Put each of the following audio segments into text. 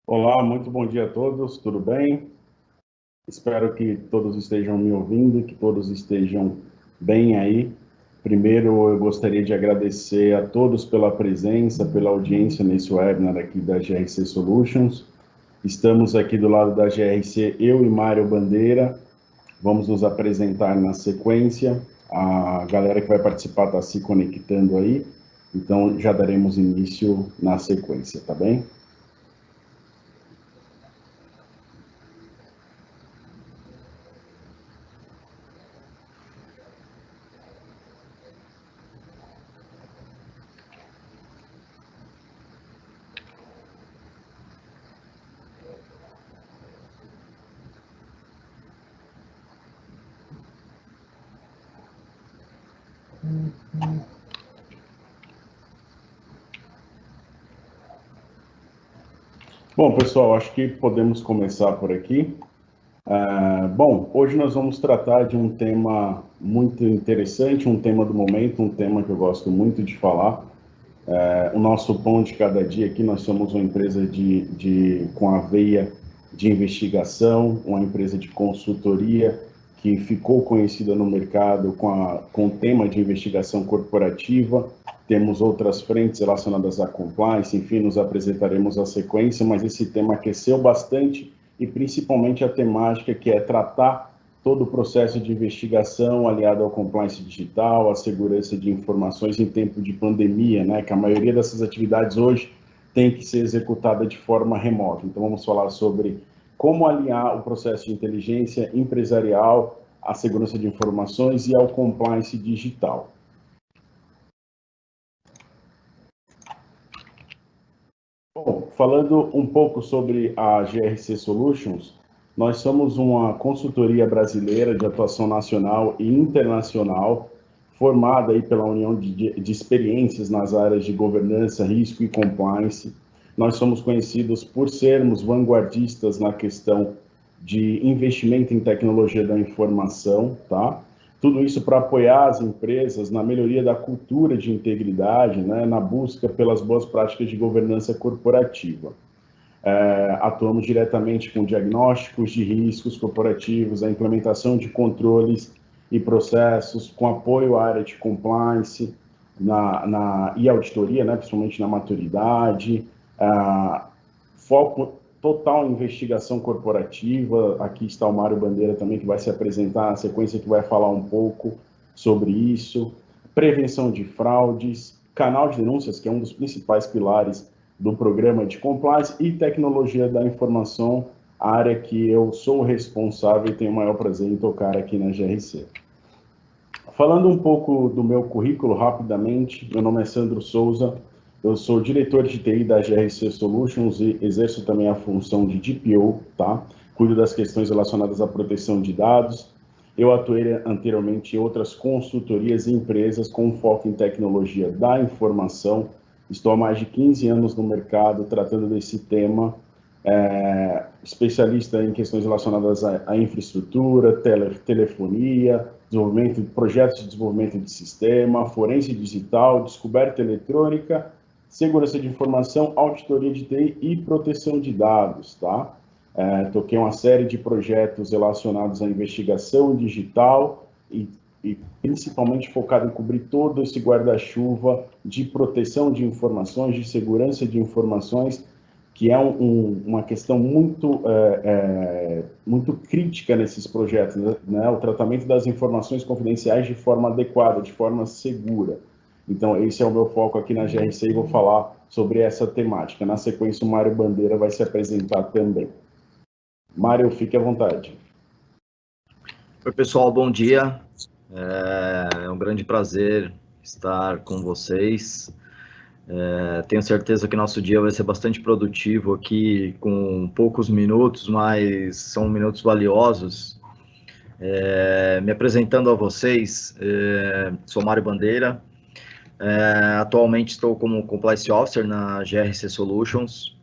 Olá, muito bom dia a todos, tudo bem? Espero que todos estejam me ouvindo, que todos estejam bem aí. Primeiro, eu gostaria de agradecer a todos pela presença, pela audiência nesse webinar aqui da GRC Solutions. Estamos aqui do lado da GRC, eu e Mário Bandeira. Vamos nos apresentar na sequência. A galera que vai participar está se conectando aí, então já daremos início na sequência, tá bem? Bom, pessoal, acho que podemos começar por aqui. Bom, hoje nós vamos tratar de um tema muito interessante, um tema do momento, um tema que eu gosto muito de falar. O nosso pão de cada dia aqui, nós somos uma empresa com a veia de investigação, uma empresa de consultoria que ficou conhecida no mercado com o tema de investigação corporativa. Temos outras frentes relacionadas à compliance, enfim, nos apresentaremos a sequência, mas esse tema aqueceu bastante e principalmente a temática que é tratar todo o processo de investigação aliado ao compliance digital, à segurança de informações em tempo de pandemia, né, que a maioria dessas atividades hoje tem que ser executada de forma remota. Então, vamos falar sobre como alinhar o processo de inteligência empresarial à segurança de informações e ao compliance digital. Bom, falando um pouco sobre a GRC Solutions, nós somos uma consultoria brasileira de atuação nacional e internacional, formada aí pela união de experiências nas áreas de governança, risco e compliance. Nós somos conhecidos por sermos vanguardistas na questão de investimento em tecnologia da informação, tá? Tudo isso para apoiar as empresas na melhoria da cultura de integridade, né, na busca pelas boas práticas de governança corporativa. Atuamos diretamente com diagnósticos de riscos corporativos, a implementação de controles e processos, com apoio à área de compliance e auditoria, né, principalmente na maturidade, foco total em investigação corporativa. Aqui está o Mário Bandeira também, que vai se apresentar na sequência, que vai falar um pouco sobre isso. Prevenção de fraudes, canal de denúncias, que é um dos principais pilares do programa de compliance, e tecnologia da informação, a área que eu sou responsável e tenho o maior prazer em tocar aqui na GRC. Falando um pouco do meu currículo rapidamente, meu nome é Sandro Souza, eu sou diretor de TI da GRC Solutions e exerço também a função de DPO, tá? Cuido das questões relacionadas à proteção de dados. Eu atuei anteriormente em outras consultorias e empresas com foco em tecnologia da informação. Estou há mais de 15 anos no mercado tratando desse tema, especialista em questões relacionadas à infraestrutura, telefonia, desenvolvimento de projetos de desenvolvimento de sistema, forense digital, descoberta eletrônica, segurança de informação, auditoria de TI e proteção de dados, tá? Toquei uma série de projetos relacionados à investigação digital e principalmente focado em cobrir todo esse guarda-chuva de proteção de informações, de segurança de informações, que é uma questão muito crítica nesses projetos, né? O tratamento das informações confidenciais de forma adequada, de forma segura. Então, esse é o meu foco aqui na GRC e vou falar sobre essa temática. Na sequência, o Mário Bandeira vai se apresentar também. Mário, fique à vontade. Oi, pessoal, bom dia. É um grande prazer estar com vocês. Tenho certeza que nosso dia vai ser bastante produtivo aqui, com poucos minutos, mas são minutos valiosos. Me apresentando a vocês, sou Mário Bandeira. Atualmente estou como Compliance Officer na GRC Solutions.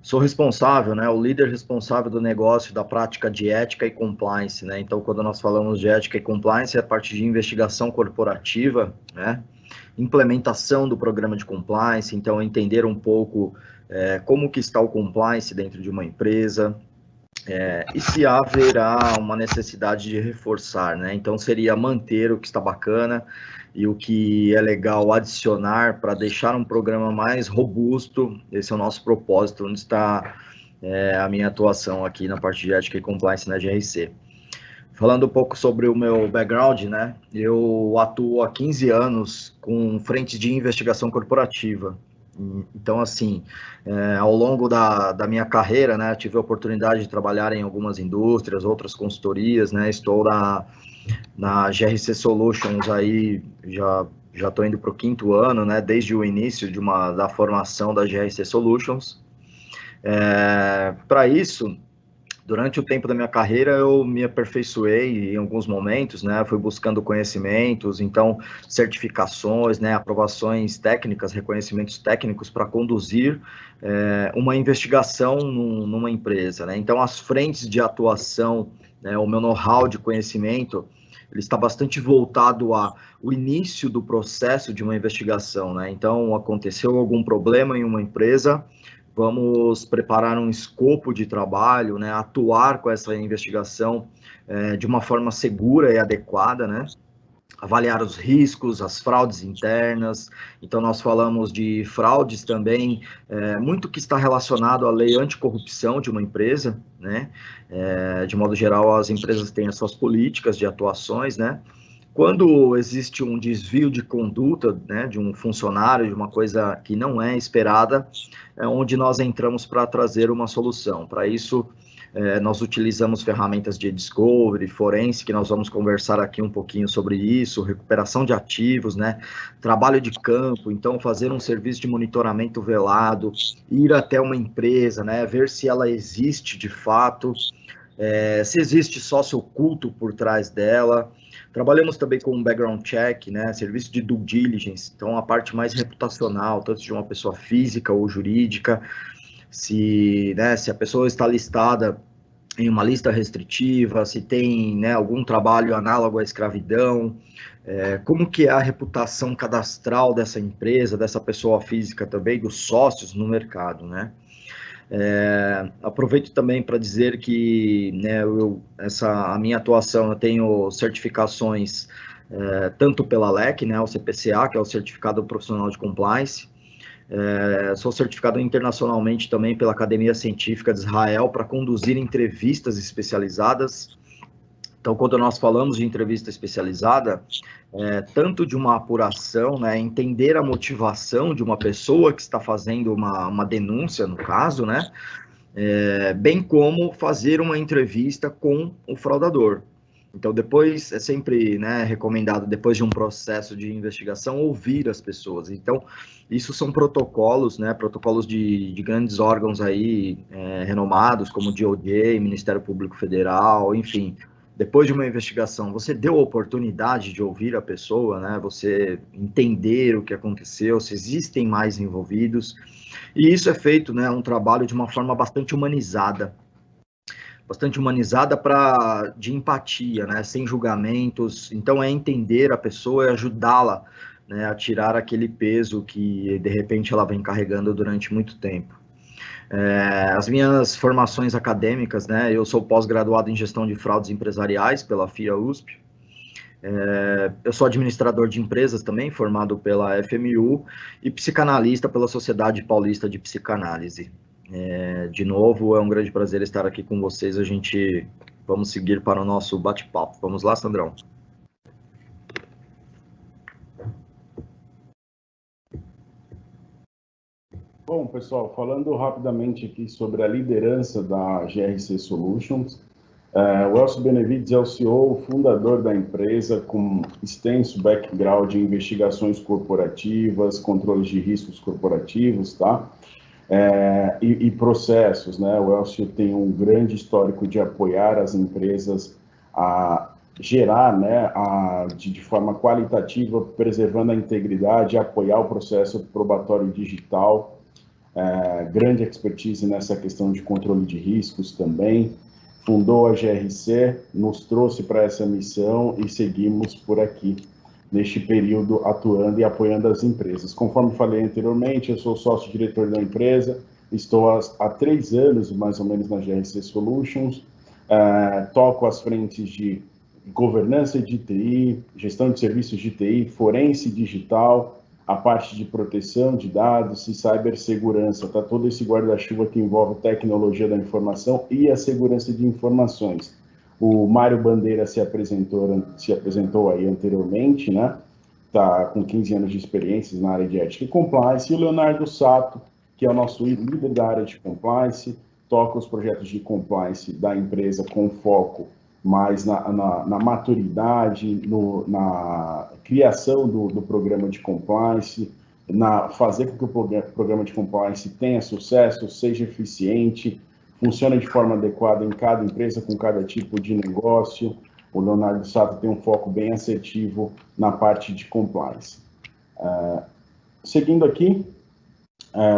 Sou responsável, né, o líder responsável do negócio, da prática de ética e compliance, né? Então, quando nós falamos de ética e compliance, é a parte de investigação corporativa, né? implementação do programa de compliance, então entender um pouco como que está o compliance dentro de uma empresa, e se haverá uma necessidade de reforçar, né? Então seria manter o que está bacana e o que é legal adicionar para deixar um programa mais robusto. Esse é o nosso propósito, onde está a minha atuação aqui na parte de ética e compliance na GRC. Falando um pouco sobre o meu background, né? Eu atuo há 15 anos com frente de investigação corporativa. Então, assim, ao longo da minha carreira, né, tive a oportunidade de trabalhar em algumas indústrias, outras consultorias, né, estou na GRC Solutions aí, já estou indo para o 5º ano, né, desde o início da formação da GRC Solutions. Para isso, durante o tempo da minha carreira, eu me aperfeiçoei em alguns momentos, né? Fui buscando conhecimentos, então, certificações, né? Aprovações técnicas, reconhecimentos técnicos para conduzir uma investigação numa empresa, né? Então, as frentes de atuação, né? O meu know-how de conhecimento, ele está bastante voltado ao início do processo de uma investigação, né? Então, aconteceu algum problema em uma empresa, vamos preparar um escopo de trabalho, né, atuar com essa investigação de uma forma segura e adequada, né, avaliar os riscos, as fraudes internas. Então, nós falamos de fraudes também, muito que está relacionado à lei anticorrupção de uma empresa, né, de modo geral, as empresas têm as suas políticas de atuações, né. Quando existe um desvio de conduta, né, de um funcionário, de uma coisa que não é esperada, é onde nós entramos para trazer uma solução. Para isso, nós utilizamos ferramentas de discovery, forense, que nós vamos conversar aqui um pouquinho sobre isso, recuperação de ativos, né, trabalho de campo, então fazer um serviço de monitoramento velado, ir até uma empresa, né, ver se ela existe de fato, se existe sócio oculto por trás dela. Trabalhamos também com um background check, né, serviço de due diligence, então a parte mais reputacional, tanto de uma pessoa física ou jurídica, se a pessoa está listada em uma lista restritiva, se tem, né, algum trabalho análogo à escravidão, como que é a reputação cadastral dessa empresa, dessa pessoa física também, dos sócios no mercado, né. Aproveito também para dizer que, né, a minha atuação, eu tenho certificações tanto pela LEC, né, o CPCA, que é o Certificado Profissional de Compliance, sou certificado internacionalmente também pela Academia Científica de Israel para conduzir entrevistas especializadas. Então, quando nós falamos de entrevista especializada, tanto de uma apuração, né, entender a motivação de uma pessoa que está fazendo uma denúncia, no caso, né, bem como fazer uma entrevista com o fraudador. Então, depois, é sempre, né, recomendado, depois de um processo de investigação, ouvir as pessoas. Então, isso são protocolos, né, protocolos de grandes órgãos aí, renomados, como o DOJ, Ministério Público Federal, enfim. Depois de uma investigação, você deu a oportunidade de ouvir a pessoa, né, você entender o que aconteceu, se existem mais envolvidos, e isso é feito, né, um trabalho de uma forma bastante humanizada de empatia, né, sem julgamentos. Então, é entender a pessoa e ajudá-la, né, a tirar aquele peso que, de repente, ela vem carregando durante muito tempo. As minhas formações acadêmicas, né, eu sou pós-graduado em gestão de fraudes empresariais pela FIA USP, eu sou administrador de empresas também, formado pela FMU, e psicanalista pela Sociedade Paulista de Psicanálise. De novo, é um grande prazer estar aqui com vocês. Vamos seguir para o nosso bate-papo. Vamos lá, Sandrão? Bom, pessoal, falando rapidamente aqui sobre a liderança da GRC Solutions, o Elcio Benevides é o CEO, fundador da empresa, com extenso background em investigações corporativas, controles de riscos corporativos, tá? E processos, né? O Elcio tem um grande histórico de apoiar as empresas a gerar, né, de forma qualitativa, preservando a integridade, apoiar o processo probatório digital, grande expertise nessa questão de controle de riscos também, fundou a GRC, nos trouxe para essa missão e seguimos por aqui. neste período atuando e apoiando as empresas. Conforme falei anteriormente, eu sou sócio-diretor da empresa, estou há 3 anos, mais ou menos, na GRC Solutions, toco as frentes de governança de TI, gestão de serviços de TI, forense digital, a parte de proteção de dados e cibersegurança, tá? Todo esse guarda-chuva que envolve tecnologia da informação e a segurança de informações. O Mário Bandeira se apresentou aí anteriormente, né? Tá com 15 anos de experiência na área de ética e compliance, e o Leonardo Sato, que é o nosso líder da área de compliance, toca os projetos de compliance da empresa com foco mais na maturidade, na criação do programa de compliance, fazer com que o programa de compliance tenha sucesso, seja eficiente, funcione de forma adequada em cada empresa, com cada tipo de negócio. O Leonardo Sato tem um foco bem assertivo na parte de compliance. Seguindo aqui,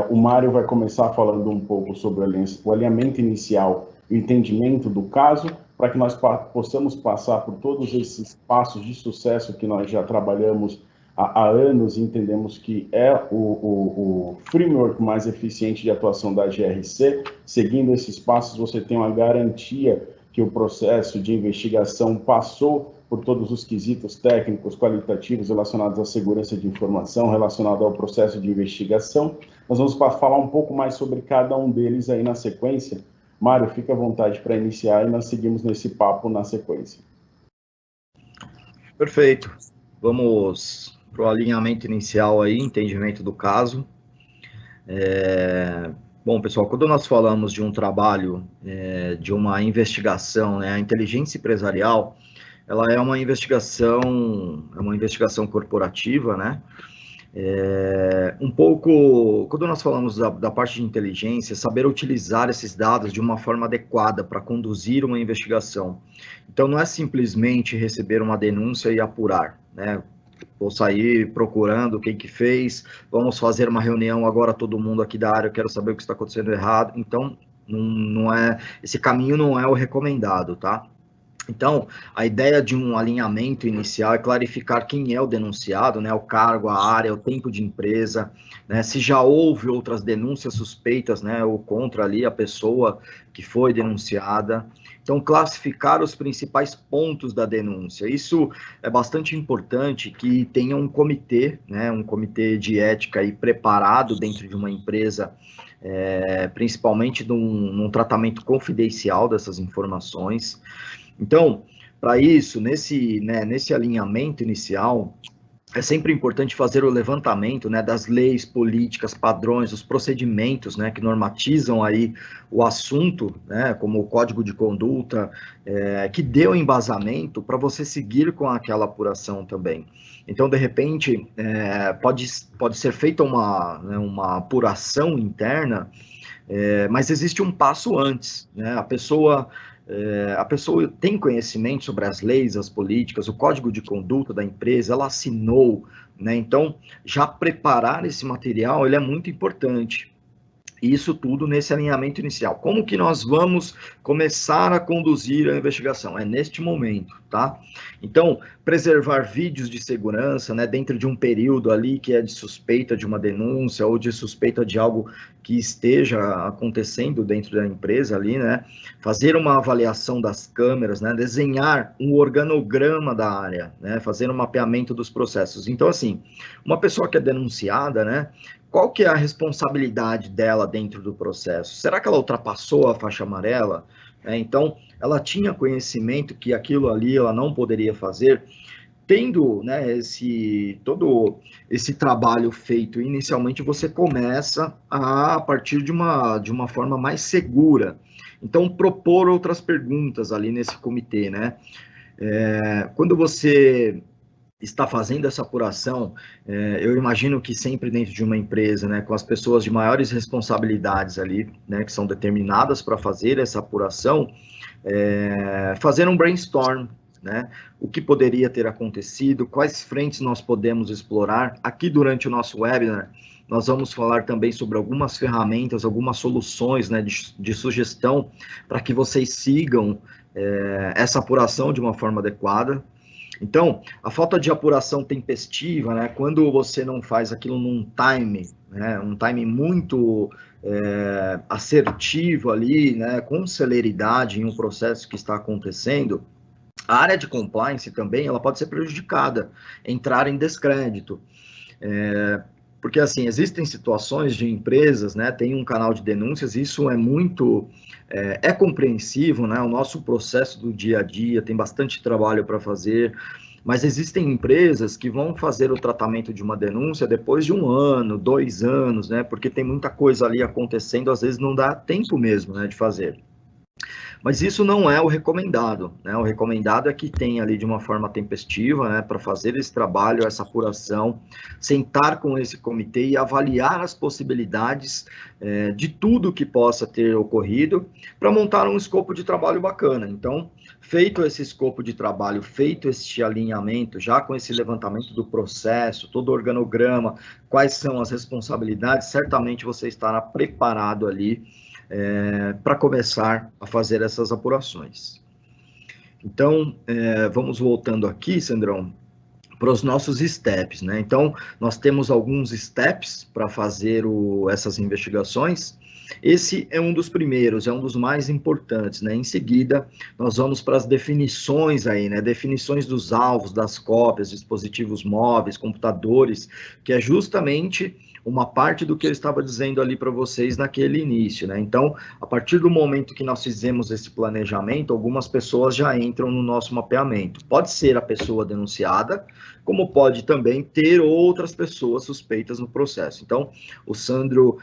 o Mário vai começar falando um pouco sobre o alinhamento inicial e o entendimento do caso, para que nós possamos passar por todos esses passos de sucesso que nós já trabalhamos há anos e entendemos que é o framework mais eficiente de atuação da GRC. Seguindo esses passos, você tem uma garantia que o processo de investigação passou por todos os quesitos técnicos, qualitativos relacionados à segurança de informação, relacionado ao processo de investigação. Nós vamos falar um pouco mais sobre cada um deles aí na sequência. Mário, fica à vontade para iniciar e nós seguimos nesse papo na sequência. Perfeito. Vamos para o alinhamento inicial aí, entendimento do caso. Bom, pessoal, quando nós falamos de um trabalho, de uma investigação, né, a inteligência empresarial, ela é uma investigação corporativa, né? Um pouco, quando nós falamos da parte de inteligência, saber utilizar esses dados de uma forma adequada para conduzir uma investigação. Então, não é simplesmente receber uma denúncia e apurar, né? Vou sair procurando quem que fez, vamos fazer uma reunião agora, todo mundo aqui da área, eu quero saber o que está acontecendo errado. Então, esse caminho não é o recomendado, tá? Então, a ideia de um alinhamento inicial é clarificar quem é o denunciado, né, o cargo, a área, o tempo de empresa, né, se já houve outras denúncias suspeitas, né, ou contra ali a pessoa que foi denunciada. Então, classificar os principais pontos da denúncia. Isso é bastante importante, que tenha um comitê, né, um comitê de ética aí preparado dentro de uma empresa, principalmente num tratamento confidencial dessas informações. Então, para isso, nesse alinhamento inicial, é sempre importante fazer o levantamento, né, das leis, políticas, padrões, os procedimentos, né, que normatizam aí o assunto, né, como o código de conduta, que deu embasamento para você seguir com aquela apuração também. Então, de repente, pode ser feita uma apuração interna, mas existe um passo antes, né, a pessoa tem conhecimento sobre as leis, as políticas, o código de conduta da empresa, ela assinou, né? Então, já preparar esse material, ele é muito importante. Isso tudo nesse alinhamento inicial. Como que nós vamos começar a conduzir a investigação? É neste momento, tá? Então, preservar vídeos de segurança, né, dentro de um período ali que é de suspeita de uma denúncia ou de suspeita de algo que esteja acontecendo dentro da empresa ali, né? Fazer uma avaliação das câmeras, né? Desenhar um organograma da área, né? Fazer um mapeamento dos processos. Então, assim, uma pessoa que é denunciada, né? Qual que é a responsabilidade dela dentro do processo? Será que ela ultrapassou a faixa amarela? Então, ela tinha conhecimento que aquilo ali ela não poderia fazer. Tendo, né, todo esse trabalho feito inicialmente, você começa a partir de uma forma mais segura. Então, propor outras perguntas ali nesse comitê, né? Quando você está fazendo essa apuração, eu imagino que sempre dentro de uma empresa, né, com as pessoas de maiores responsabilidades ali, né, que são determinadas para fazer essa apuração, fazer um brainstorm, né, o que poderia ter acontecido, quais frentes nós podemos explorar. Aqui durante o nosso webinar, nós vamos falar também sobre algumas ferramentas, algumas soluções, né, de sugestão para que vocês sigam essa apuração de uma forma adequada. Então, a falta de apuração tempestiva, né, quando você não faz aquilo num time, né, um time muito assertivo ali, né, com celeridade em um processo que está acontecendo, a área de compliance também, ela pode ser prejudicada, entrar em descrédito. Porque, assim, existem situações de empresas, né, tem um canal de denúncias, isso é muito, é compreensível, né, o nosso processo do dia a dia tem bastante trabalho para fazer, mas existem empresas que vão fazer o tratamento de uma denúncia depois de 1 ano, 2 anos, né, porque tem muita coisa ali acontecendo, às vezes não dá tempo mesmo, né, de fazer. Mas isso não é o recomendado, né? O recomendado é que tenha ali de uma forma tempestiva, né, para fazer esse trabalho, essa apuração, sentar com esse comitê e avaliar as possibilidades de tudo que possa ter ocorrido para montar um escopo de trabalho bacana. Então, feito esse escopo de trabalho, feito este alinhamento, já com esse levantamento do processo, todo o organograma, quais são as responsabilidades, certamente você estará preparado ali para começar a fazer essas apurações. Então, vamos voltando aqui, Sandrão, para os nossos steps, né? Então, nós temos alguns steps para fazer essas investigações. Esse é um dos primeiros, é um dos mais importantes, né? Em seguida, nós vamos para as definições aí, né? Definições dos alvos, das cópias, dispositivos móveis, computadores, que é justamente uma parte do que eu estava dizendo ali para vocês naquele início, né? Então, a partir do momento que nós fizemos esse planejamento, algumas pessoas já entram no nosso mapeamento. Pode ser a pessoa denunciada, como pode também ter outras pessoas suspeitas no processo. Então, o Sandro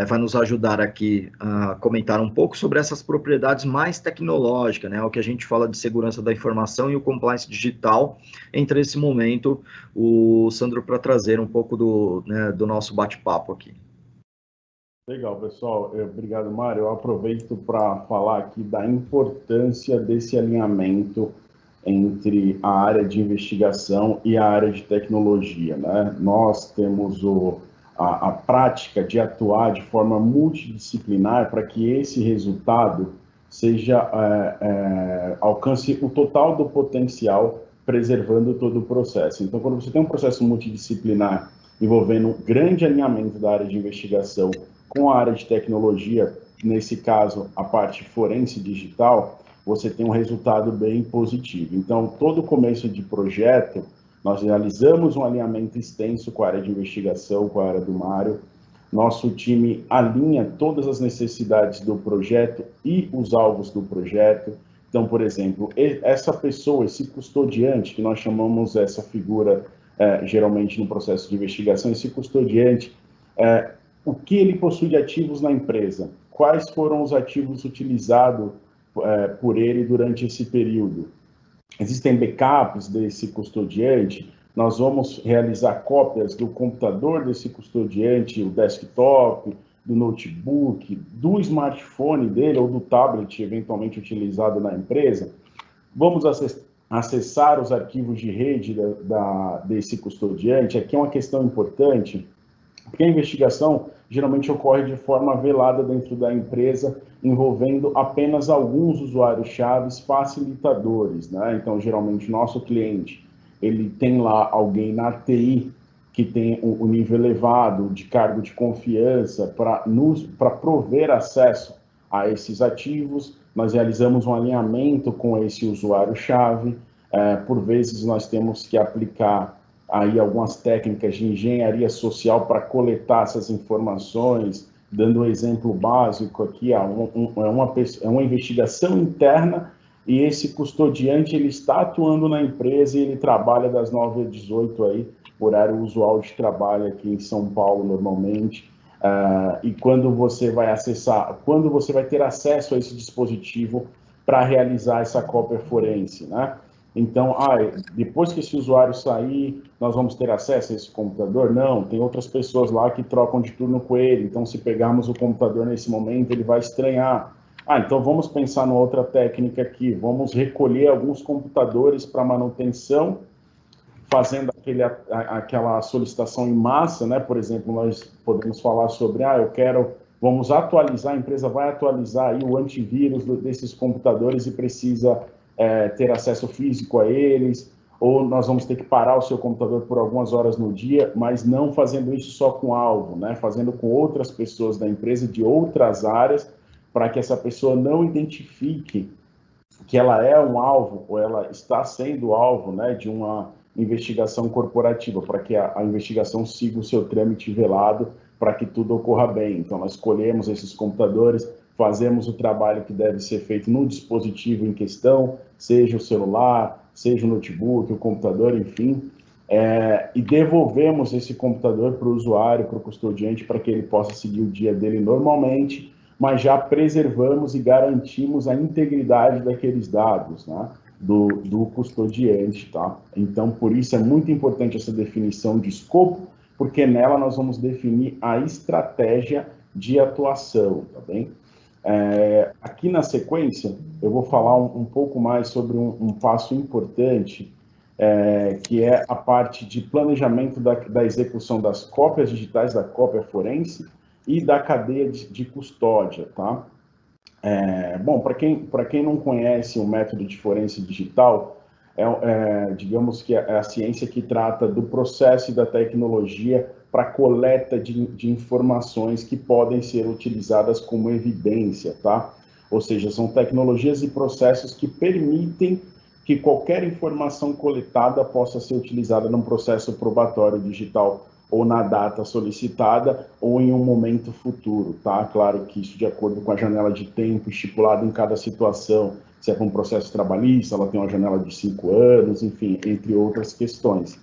vai nos ajudar aqui a comentar um pouco sobre essas propriedades mais tecnológicas, né? O que a gente fala de segurança da informação e o compliance digital. Entra nesse momento o Sandro para trazer um pouco do nosso bate-papo aqui. Legal, pessoal. Obrigado, Mário. Eu aproveito para falar aqui da importância desse alinhamento entre a área de investigação e a área de tecnologia, né? Nós temos a prática de atuar de forma multidisciplinar para que esse resultado seja alcance o total do potencial, preservando todo o processo. Então, quando você tem um processo multidisciplinar envolvendo um grande alinhamento da área de investigação com a área de tecnologia, nesse caso, a parte forense digital, você tem um resultado bem positivo. Então, todo começo de projeto, nós realizamos um alinhamento extenso com a área de investigação, com a área do Mário. Nosso time alinha todas as necessidades do projeto e os alvos do projeto. Então, por exemplo, essa pessoa, esse custodiante, que nós chamamos essa figura, geralmente no processo de investigação, esse custodiante, o que ele possui de ativos na empresa? Quais foram os ativos utilizados por ele durante esse período? Existem backups desse custodiante? Nós vamos realizar cópias do computador desse custodiante, o desktop, do notebook, do smartphone dele ou do tablet eventualmente utilizado na empresa. Vamos acessar os arquivos de rede desse custodiante. Aqui é uma questão importante, porque a investigação geralmente ocorre de forma velada dentro da empresa, envolvendo apenas alguns usuários-chave facilitadores, né? Então, geralmente, nosso cliente, ele tem lá alguém na TI que tem um nível elevado de cargo de confiança para prover acesso a esses ativos. Nós realizamos um alinhamento com esse usuário-chave. Por vezes, nós temos que aplicar aí algumas técnicas de engenharia social para coletar essas informações. Dando um exemplo básico aqui, é uma investigação interna e esse custodiante ele está atuando na empresa e ele trabalha das 9 às 18 aí, horário usual de trabalho aqui em São Paulo normalmente. E quando você vai ter acesso a esse dispositivo para realizar essa cópia forense, né? Então, depois que esse usuário sair, nós vamos ter acesso a esse computador? Não, tem outras pessoas lá que trocam de turno com ele, então se pegarmos o computador nesse momento, ele vai estranhar. Então vamos pensar numa outra técnica aqui, vamos recolher alguns computadores para manutenção, fazendo aquela solicitação em massa, né? Por exemplo, nós podemos falar sobre, vamos atualizar, a empresa vai atualizar aí o antivírus desses computadores e precisa ter acesso físico a eles. ou nós vamos ter que parar o seu computador por algumas horas no dia, mas não fazendo isso só com alvo, né? Fazendo com outras pessoas da empresa de outras áreas, para que essa pessoa não identifique que ela é um alvo ou ela está sendo alvo, né, de uma investigação corporativa, para que a investigação siga o seu trâmite velado, para que tudo ocorra bem. Então, nós escolhemos esses computadores, fazemos o trabalho que deve ser feito no dispositivo em questão, seja o celular, seja o notebook, o computador, enfim, e devolvemos esse computador para o usuário, para o custodiante, para que ele possa seguir o dia dele normalmente, mas já preservamos e garantimos a integridade daqueles dados, né, do custodiante, tá? Então, por isso é muito importante essa definição de escopo, porque nela nós vamos definir a estratégia de atuação, tá bem? Aqui na sequência, eu vou falar um pouco mais sobre um passo importante, que é a parte de planejamento da execução das cópias digitais, da cópia forense e da cadeia de custódia, tá? Bom, para quem não conhece o método de forense digital, digamos que é a ciência que trata do processo e da tecnologia para coleta de informações que podem ser utilizadas como evidência, tá? Ou seja, são tecnologias e processos que permitem que qualquer informação coletada possa ser utilizada num processo probatório digital ou na data solicitada, ou em um momento futuro, tá? Claro que isso de acordo com a janela de tempo estipulada em cada situação. Se é para um processo trabalhista, ela tem uma janela de 5 anos, enfim, entre outras questões.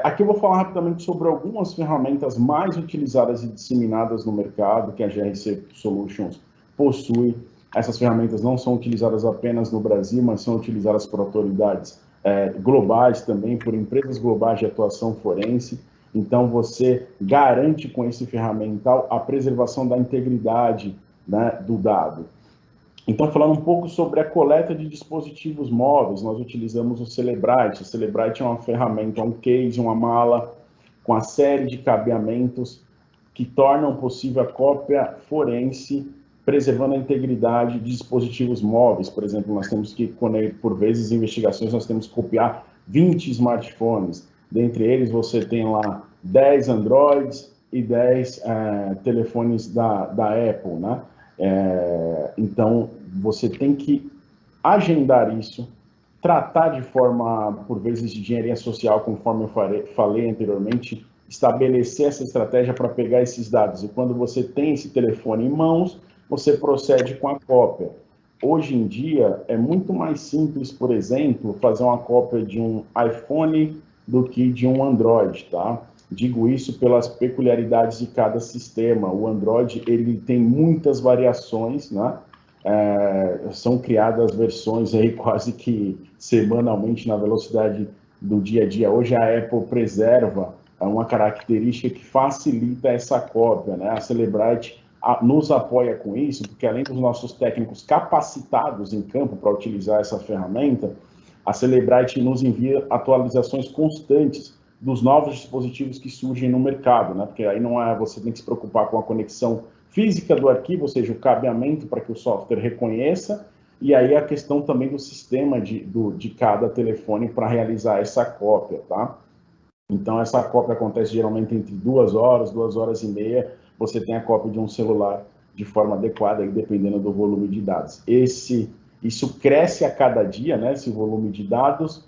Aqui eu vou falar rapidamente sobre algumas ferramentas mais utilizadas e disseminadas no mercado que a GRC Solutions possui. Essas ferramentas não são utilizadas apenas no Brasil, mas são utilizadas por autoridades globais também, por empresas globais de atuação forense. Então, você garante com esse ferramental a preservação da integridade, né, do dado. Então, falando um pouco sobre a coleta de dispositivos móveis, nós utilizamos o Cellebrite. O Cellebrite é uma ferramenta, um case, uma mala, com a série de cabeamentos que tornam possível a cópia forense, preservando a integridade de dispositivos móveis. Por exemplo, nós temos que, por vezes, em investigações, nós temos que copiar 20 smartphones. Dentre eles, você tem lá 10 Androids e 10 telefones da Apple, né? Então, você tem que agendar isso, tratar de forma, por vezes, de engenharia social, conforme eu falei anteriormente, estabelecer essa estratégia para pegar esses dados. E quando você tem esse telefone em mãos, você procede com a cópia. Hoje em dia, é muito mais simples, por exemplo, fazer uma cópia de um iPhone do que de um Android, tá? Digo isso pelas peculiaridades de cada sistema. O Android, ele tem muitas variações, né? São criadas versões aí quase que semanalmente na velocidade do dia a dia. Hoje a Apple preserva uma característica que facilita essa cópia, né? A Cellebrite nos apoia com isso, porque além dos nossos técnicos capacitados em campo para utilizar essa ferramenta, a Cellebrite nos envia atualizações constantes dos novos dispositivos que surgem no mercado, né? Porque aí não você tem que se preocupar com a conexão física do arquivo, ou seja, o cabeamento para que o software reconheça, e aí a questão também do sistema de cada telefone para realizar essa cópia, tá? Então, essa cópia acontece geralmente entre 2 horas, 2 horas e meia, você tem a cópia de um celular de forma adequada, aí, dependendo do volume de dados. Isso cresce a cada dia, né, esse volume de dados,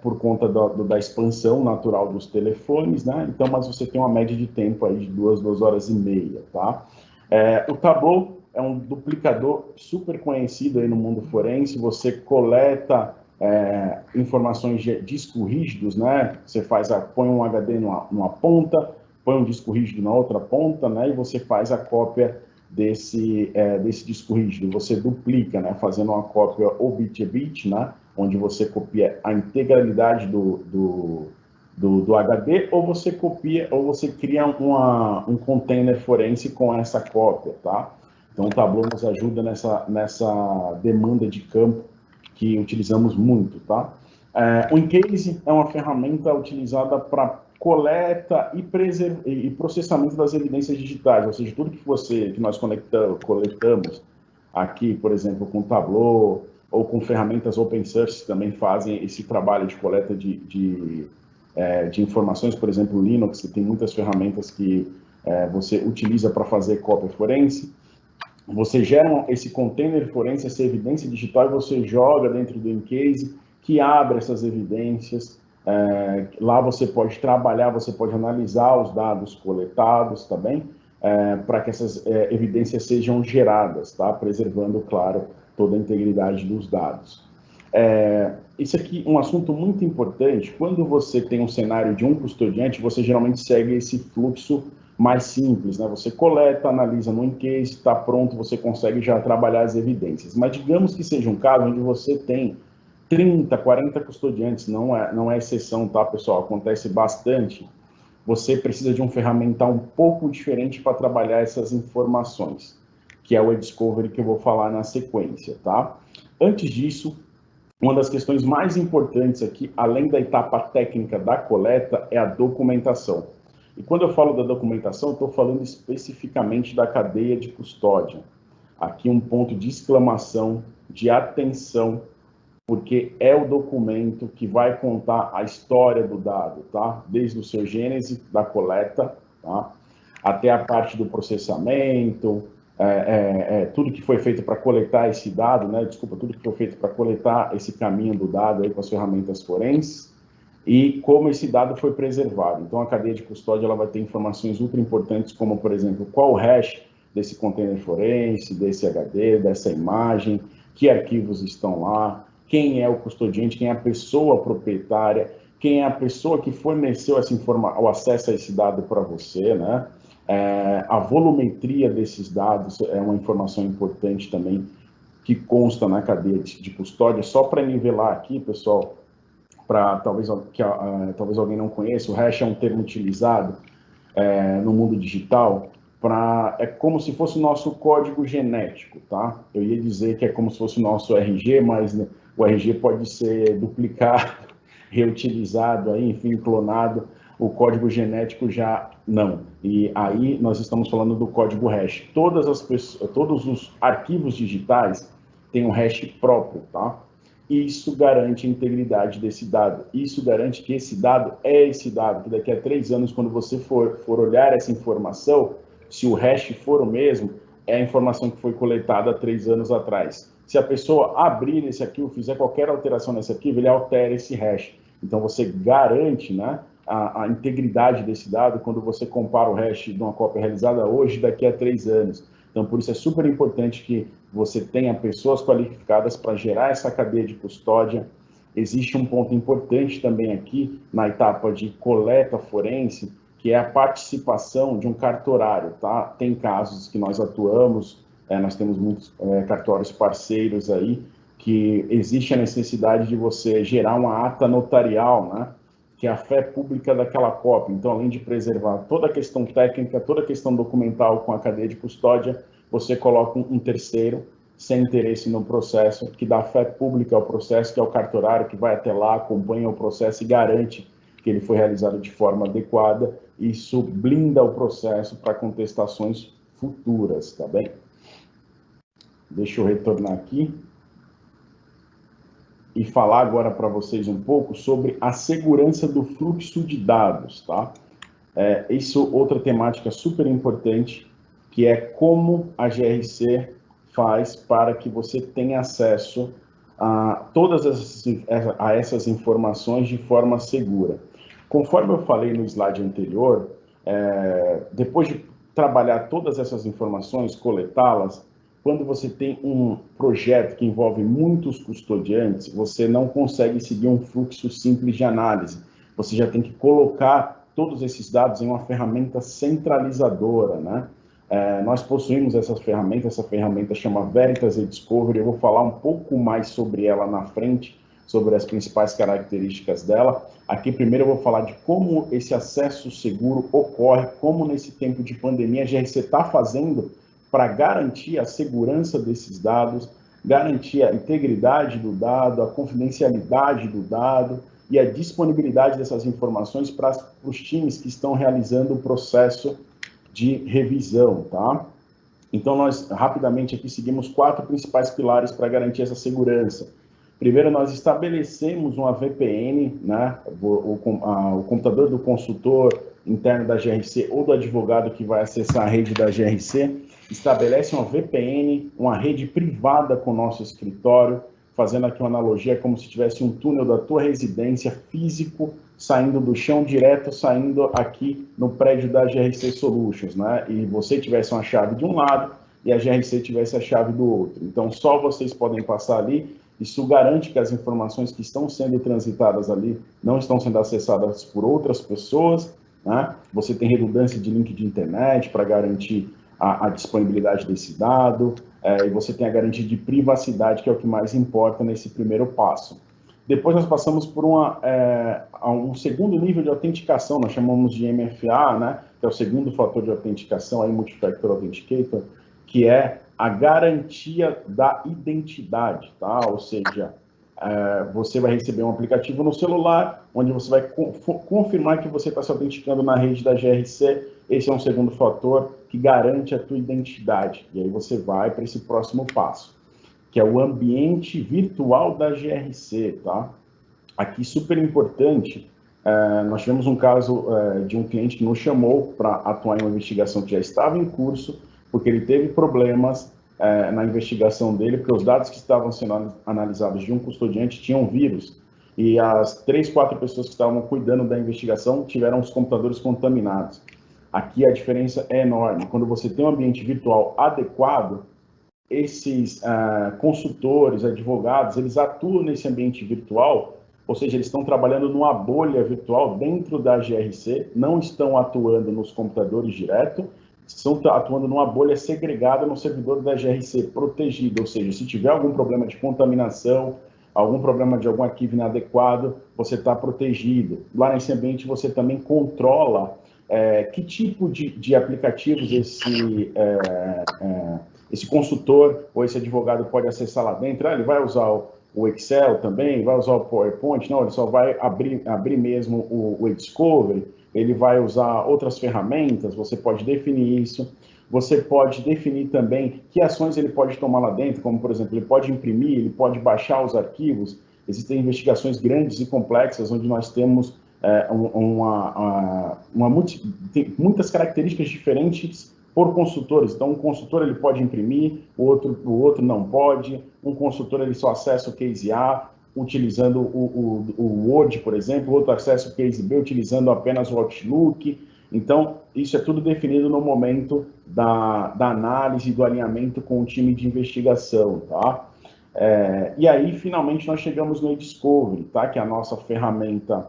por conta da expansão natural dos telefones, né? Então, mas você tem uma média de tempo aí de 2 horas e meia, tá? O Tableau é um duplicador super conhecido aí no mundo forense. Você coleta informações de disco rígidos, né? Você põe um HD numa ponta, põe um disco rígido na outra ponta, né? E você faz a cópia desse disco rígido. Você duplica, né? Fazendo uma cópia ou bit a bit, né? Onde você copia a integralidade do HD, ou você copia, ou você cria um container forense com essa cópia, tá? Então, o Tableau nos ajuda nessa demanda de campo que utilizamos muito, tá? O Incase é uma ferramenta utilizada para coleta e processamento das evidências digitais, ou seja, tudo que nós coletamos aqui, por exemplo, com o Tableau, ou com ferramentas open source que também fazem esse trabalho de coleta de informações, por exemplo, o Linux, que tem muitas ferramentas que você utiliza para fazer cópia forense. Você gera esse container forense, essa evidência digital, e você joga dentro do Incase, que abre essas evidências. Lá você pode trabalhar, você pode analisar os dados coletados, tá bem? Para que essas evidências sejam geradas, tá? Preservando, claro, toda a integridade dos dados. Isso aqui é um assunto muito importante. Quando você tem um cenário de um custodiante, você geralmente segue esse fluxo mais simples, né? Você coleta, analisa no Incase, está pronto, você consegue já trabalhar as evidências. Mas digamos que seja um caso onde você tem 30, 40 custodiantes, não é exceção, tá, pessoal? Acontece bastante. Você precisa de um ferramental um pouco diferente para trabalhar essas informações, que é o eDiscovery, que eu vou falar na sequência, tá? Antes disso, uma das questões mais importantes aqui, além da etapa técnica da coleta, é a documentação. E quando eu falo da documentação, eu estou falando especificamente da cadeia de custódia. Aqui um ponto de exclamação, de atenção, porque é o documento que vai contar a história do dado, tá? Desde o seu gênese, da coleta, tá? Até a parte do processamento, tudo que foi feito para coletar esse dado, né? Desculpa, tudo que foi feito para coletar esse caminho do dado aí com as ferramentas forenses, e como esse dado foi preservado. Então, a cadeia de custódia ela vai ter informações ultra importantes, como, por exemplo, qual o hash desse container forense, desse HD, dessa imagem, que arquivos estão lá, quem é o custodiante, quem é a pessoa proprietária, quem é a pessoa que forneceu o acesso a esse dado para você, né? A volumetria desses dados é uma informação importante também, que consta na cadeia de custódia. Só para nivelar aqui, pessoal, para talvez alguém não conheça, o hash é um termo utilizado no mundo digital é como se fosse o nosso código genético, tá? Eu ia dizer que é como se fosse o nosso RG, mas né, o RG pode ser duplicado, reutilizado, aí, enfim, clonado. O código genético já não. E aí nós estamos falando do código hash. Todos os arquivos digitais têm um hash próprio, tá? Isso garante a integridade desse dado. Isso garante que esse dado é esse dado, que daqui a 3 anos, quando você for olhar essa informação, se o hash for o mesmo, é a informação que foi coletada há 3 anos atrás. Se a pessoa abrir esse arquivo, fizer qualquer alteração nesse arquivo, ele altera esse hash. Então, você garante, né, a integridade desse dado quando você compara o hash de uma cópia realizada hoje daqui a 3 anos. Então, por isso é super importante que você tenha pessoas qualificadas para gerar essa cadeia de custódia. Existe um ponto importante também aqui na etapa de coleta forense, que é a participação de um cartorário, tá? Tem casos que nós atuamos, nós temos muitos cartórios parceiros aí, que existe a necessidade de você gerar uma ata notarial, né? Que é a fé pública daquela cópia. Então, além de preservar toda a questão técnica, toda a questão documental com a cadeia de custódia, você coloca um terceiro, sem interesse no processo, que dá fé pública ao processo, que é o cartorário, que vai até lá, acompanha o processo e garante que ele foi realizado de forma adequada. Isso blinda o processo para contestações futuras, tá bem? Deixa eu retornar aqui e falar agora para vocês um pouco sobre a segurança do fluxo de dados, tá? Isso, outra temática super importante, que é como a GRC faz para que você tenha acesso a todas essas informações de forma segura. Conforme eu falei no slide anterior, depois de trabalhar todas essas informações, coletá-las, quando você tem um projeto que envolve muitos custodiantes, você não consegue seguir um fluxo simples de análise. Você já tem que colocar todos esses dados em uma ferramenta centralizadora, né? Nós possuímos essa ferramenta chama Veritas eDiscovery. Eu vou falar um pouco mais sobre ela na frente, sobre as principais características dela. Aqui primeiro eu vou falar de como esse acesso seguro ocorre, como nesse tempo de pandemia a GRC está fazendo para garantir a segurança desses dados, garantir a integridade do dado, a confidencialidade do dado e a disponibilidade dessas informações para os times que estão realizando o processo de revisão, tá? Então, nós rapidamente aqui seguimos 4 principais pilares para garantir essa segurança. Primeiro, nós estabelecemos uma VPN, né? O computador do consultor interno da GRC ou do advogado que vai acessar a rede da GRC estabelece uma VPN, uma rede privada com o nosso escritório, fazendo aqui uma analogia, como se tivesse um túnel da tua residência físico saindo do chão direto, saindo aqui no prédio da GRC Solutions, né? E você tivesse uma chave de um lado e a GRC tivesse a chave do outro. Então, só vocês podem passar ali. Isso garante que as informações que estão sendo transitadas ali não estão sendo acessadas por outras pessoas, né? Você tem redundância de link de internet para garantir a disponibilidade desse dado, e você tem a garantia de privacidade, que é o que mais importa nesse primeiro passo. Depois nós passamos por um segundo nível de autenticação, nós chamamos de MFA, né, que é o segundo fator de autenticação, aí, Multifactor Authenticator, que é a garantia da identidade, tá? Ou seja, você vai receber um aplicativo no celular, onde você vai confirmar que você está se autenticando na rede da GRC. Esse é um segundo fator que garante a tua identidade. E aí você vai para esse próximo passo, que é o ambiente virtual da GRC, tá? Aqui, super importante, nós tivemos um caso de um cliente que nos chamou para atuar em uma investigação que já estava em curso, porque ele teve problemas na investigação dele, porque os dados que estavam sendo analisados de um custodiante tinham vírus, e as 3, 4 pessoas que estavam cuidando da investigação tiveram os computadores contaminados. Aqui a diferença é enorme. Quando você tem um ambiente virtual adequado, esses consultores, advogados, eles atuam nesse ambiente virtual, ou seja, eles estão trabalhando numa bolha virtual dentro da GRC, não estão atuando nos computadores direto, estão atuando numa bolha segregada no servidor da GRC, protegido, ou seja, se tiver algum problema de contaminação, algum problema de algum arquivo inadequado, você está protegido. Lá nesse ambiente você também controla que tipo de aplicativos esse consultor ou esse advogado pode acessar lá dentro. Ele vai usar o Excel também, vai usar o PowerPoint? Não, ele só vai abrir mesmo o e-Discovery, ele vai usar outras ferramentas, você pode definir isso. Você pode definir também que ações ele pode tomar lá dentro, como, por exemplo, ele pode imprimir, ele pode baixar os arquivos. Existem investigações grandes e complexas, onde nós temos tem muitas características diferentes por consultores. Então, um consultor ele pode imprimir, o outro não pode. Um consultor ele só acessa o case A utilizando o Word, por exemplo, o outro acessa o case B utilizando apenas o Outlook. Então, isso é tudo definido no momento da análise, do alinhamento com o time de investigação, tá? E aí, finalmente, nós chegamos no e-Discovery, tá? Que é a nossa ferramenta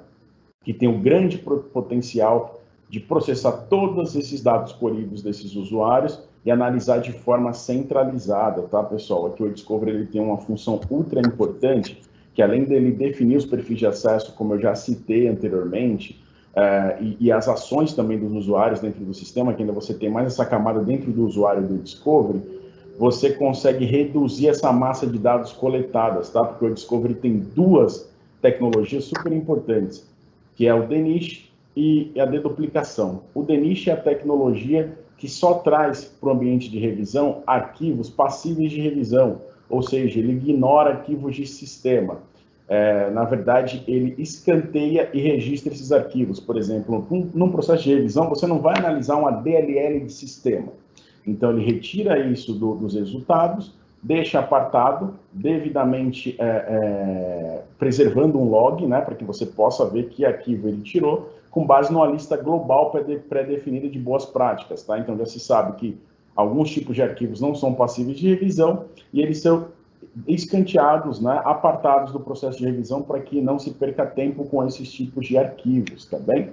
que tem um grande potencial de processar todos esses dados colhidos desses usuários e analisar de forma centralizada, tá, pessoal? Aqui o e-Discovery ele tem uma função ultra importante, que além dele definir os perfis de acesso, como eu já citei anteriormente, e as ações também dos usuários dentro do sistema, que ainda você tem mais essa camada dentro do usuário do Discovery, você consegue reduzir essa massa de dados coletadas, tá? Porque o Discovery tem 2 tecnologias super importantes, que é o DNIST e a deduplicação. O DNIST é a tecnologia que só traz para o ambiente de revisão arquivos passíveis de revisão, ou seja, ele ignora arquivos de sistema. Na verdade, ele escanteia e registra esses arquivos. Por exemplo, num processo de revisão, você não vai analisar uma DLL de sistema. Então, ele retira isso dos resultados, deixa apartado, devidamente preservando um log, né, para que você possa ver que arquivo ele tirou, com base numa lista global pré-definida de boas práticas. Tá? Então, já se sabe que alguns tipos de arquivos não são passíveis de revisão e eles são escanteados, né, apartados do processo de revisão para que não se perca tempo com esses tipos de arquivos, tá bem?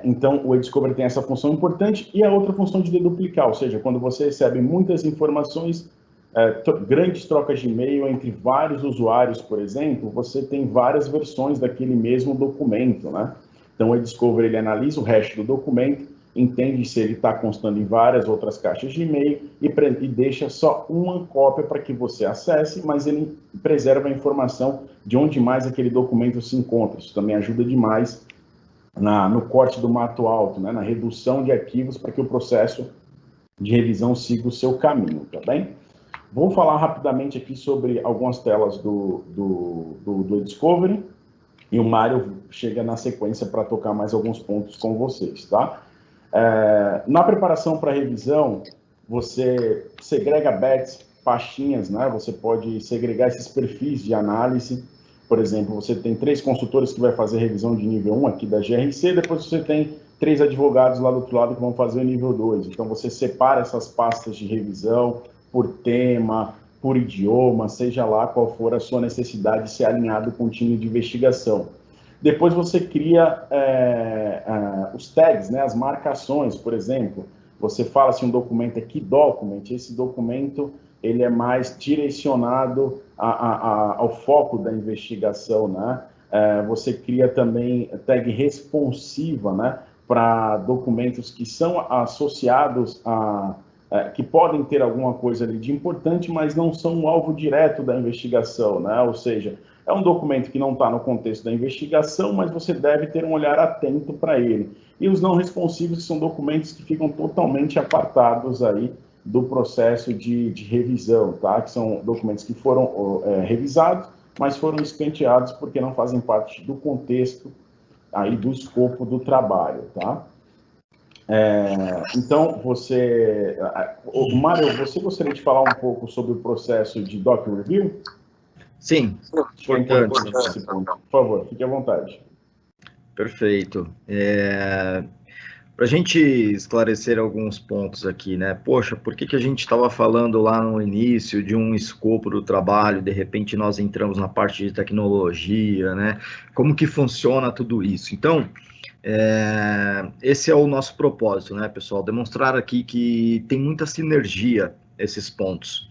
Então, o e-Discovery tem essa função importante e a outra função de deduplicar, ou seja, quando você recebe muitas informações, grandes trocas de e-mail entre vários usuários, por exemplo, você tem várias versões daquele mesmo documento, né? Então, o e-Discovery ele analisa o hash do documento, entende se ele está constando em várias outras caixas de e-mail e deixa só uma cópia para que você acesse, mas ele preserva a informação de onde mais aquele documento se encontra. Isso também ajuda demais no corte do mato alto, né, na redução de arquivos para que o processo de revisão siga o seu caminho, tá bem? Vou falar rapidamente aqui sobre algumas telas do Discovery, e o Mário chega na sequência para tocar mais alguns pontos com vocês, tá? Na preparação para revisão, você segrega bets, pastinhas, né? Você pode segregar esses perfis de análise. Por exemplo, você tem 3 consultores que vai fazer revisão de nível 1 aqui da GRC, depois você tem 3 advogados lá do outro lado que vão fazer o nível 2. Então, você separa essas pastas de revisão por tema, por idioma, seja lá qual for a sua necessidade de ser alinhado com o time de investigação. Depois você cria os tags, né, as marcações, por exemplo. Você fala se um documento é key document, esse documento ele é mais direcionado ao foco da investigação, né? Você cria também tag responsiva, né, para documentos que são associados que podem ter alguma coisa ali de importante, mas não são um alvo direto da investigação, né? Ou seja, é um documento que não está no contexto da investigação, mas você deve ter um olhar atento para ele. E os não responsivos são documentos que ficam totalmente apartados aí do processo de revisão, tá? Que são documentos que foram revisados, mas foram escanteados porque não fazem parte do contexto aí do escopo do trabalho, tá? Então, Mário, você gostaria de falar um pouco sobre o processo de Doc Review? Sim, importante. Por favor, fique à vontade. Perfeito. Para a gente esclarecer alguns pontos aqui, né? Poxa, por que a gente estava falando lá no início de um escopo do trabalho, de repente nós entramos na parte de tecnologia, né? Como que funciona tudo isso? Então, esse é o nosso propósito, né, pessoal? Demonstrar aqui que tem muita sinergia esses pontos.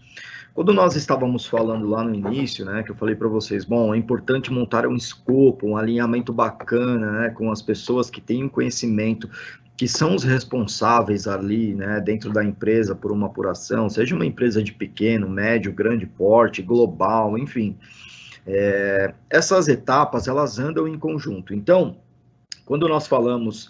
Quando nós estávamos falando lá no início, né, que eu falei para vocês, bom, é importante montar um escopo, um alinhamento bacana, né, com as pessoas que têm um conhecimento, que são os responsáveis ali, né, dentro da empresa por uma apuração, seja uma empresa de pequeno, médio, grande porte, global, enfim. Essas etapas, elas andam em conjunto. Então, quando nós falamos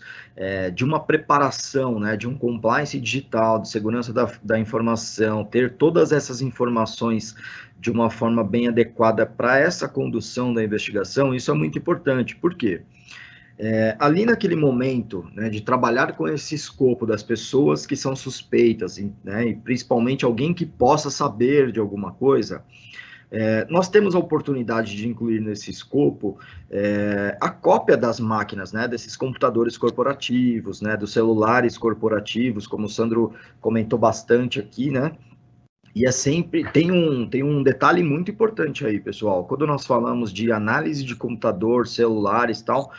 de uma preparação, né, de um compliance digital, de segurança da informação, ter todas essas informações de uma forma bem adequada para essa condução da investigação, isso é muito importante. Por quê? Ali naquele momento, né, de trabalhar com esse escopo das pessoas que são suspeitas, né, e principalmente alguém que possa saber de alguma coisa, nós temos a oportunidade de incluir nesse escopo a cópia das máquinas, né, desses computadores corporativos, né, dos celulares corporativos, como o Sandro comentou bastante aqui, né, e tem um detalhe muito importante aí, pessoal, quando nós falamos de análise de computador, celulares e tal,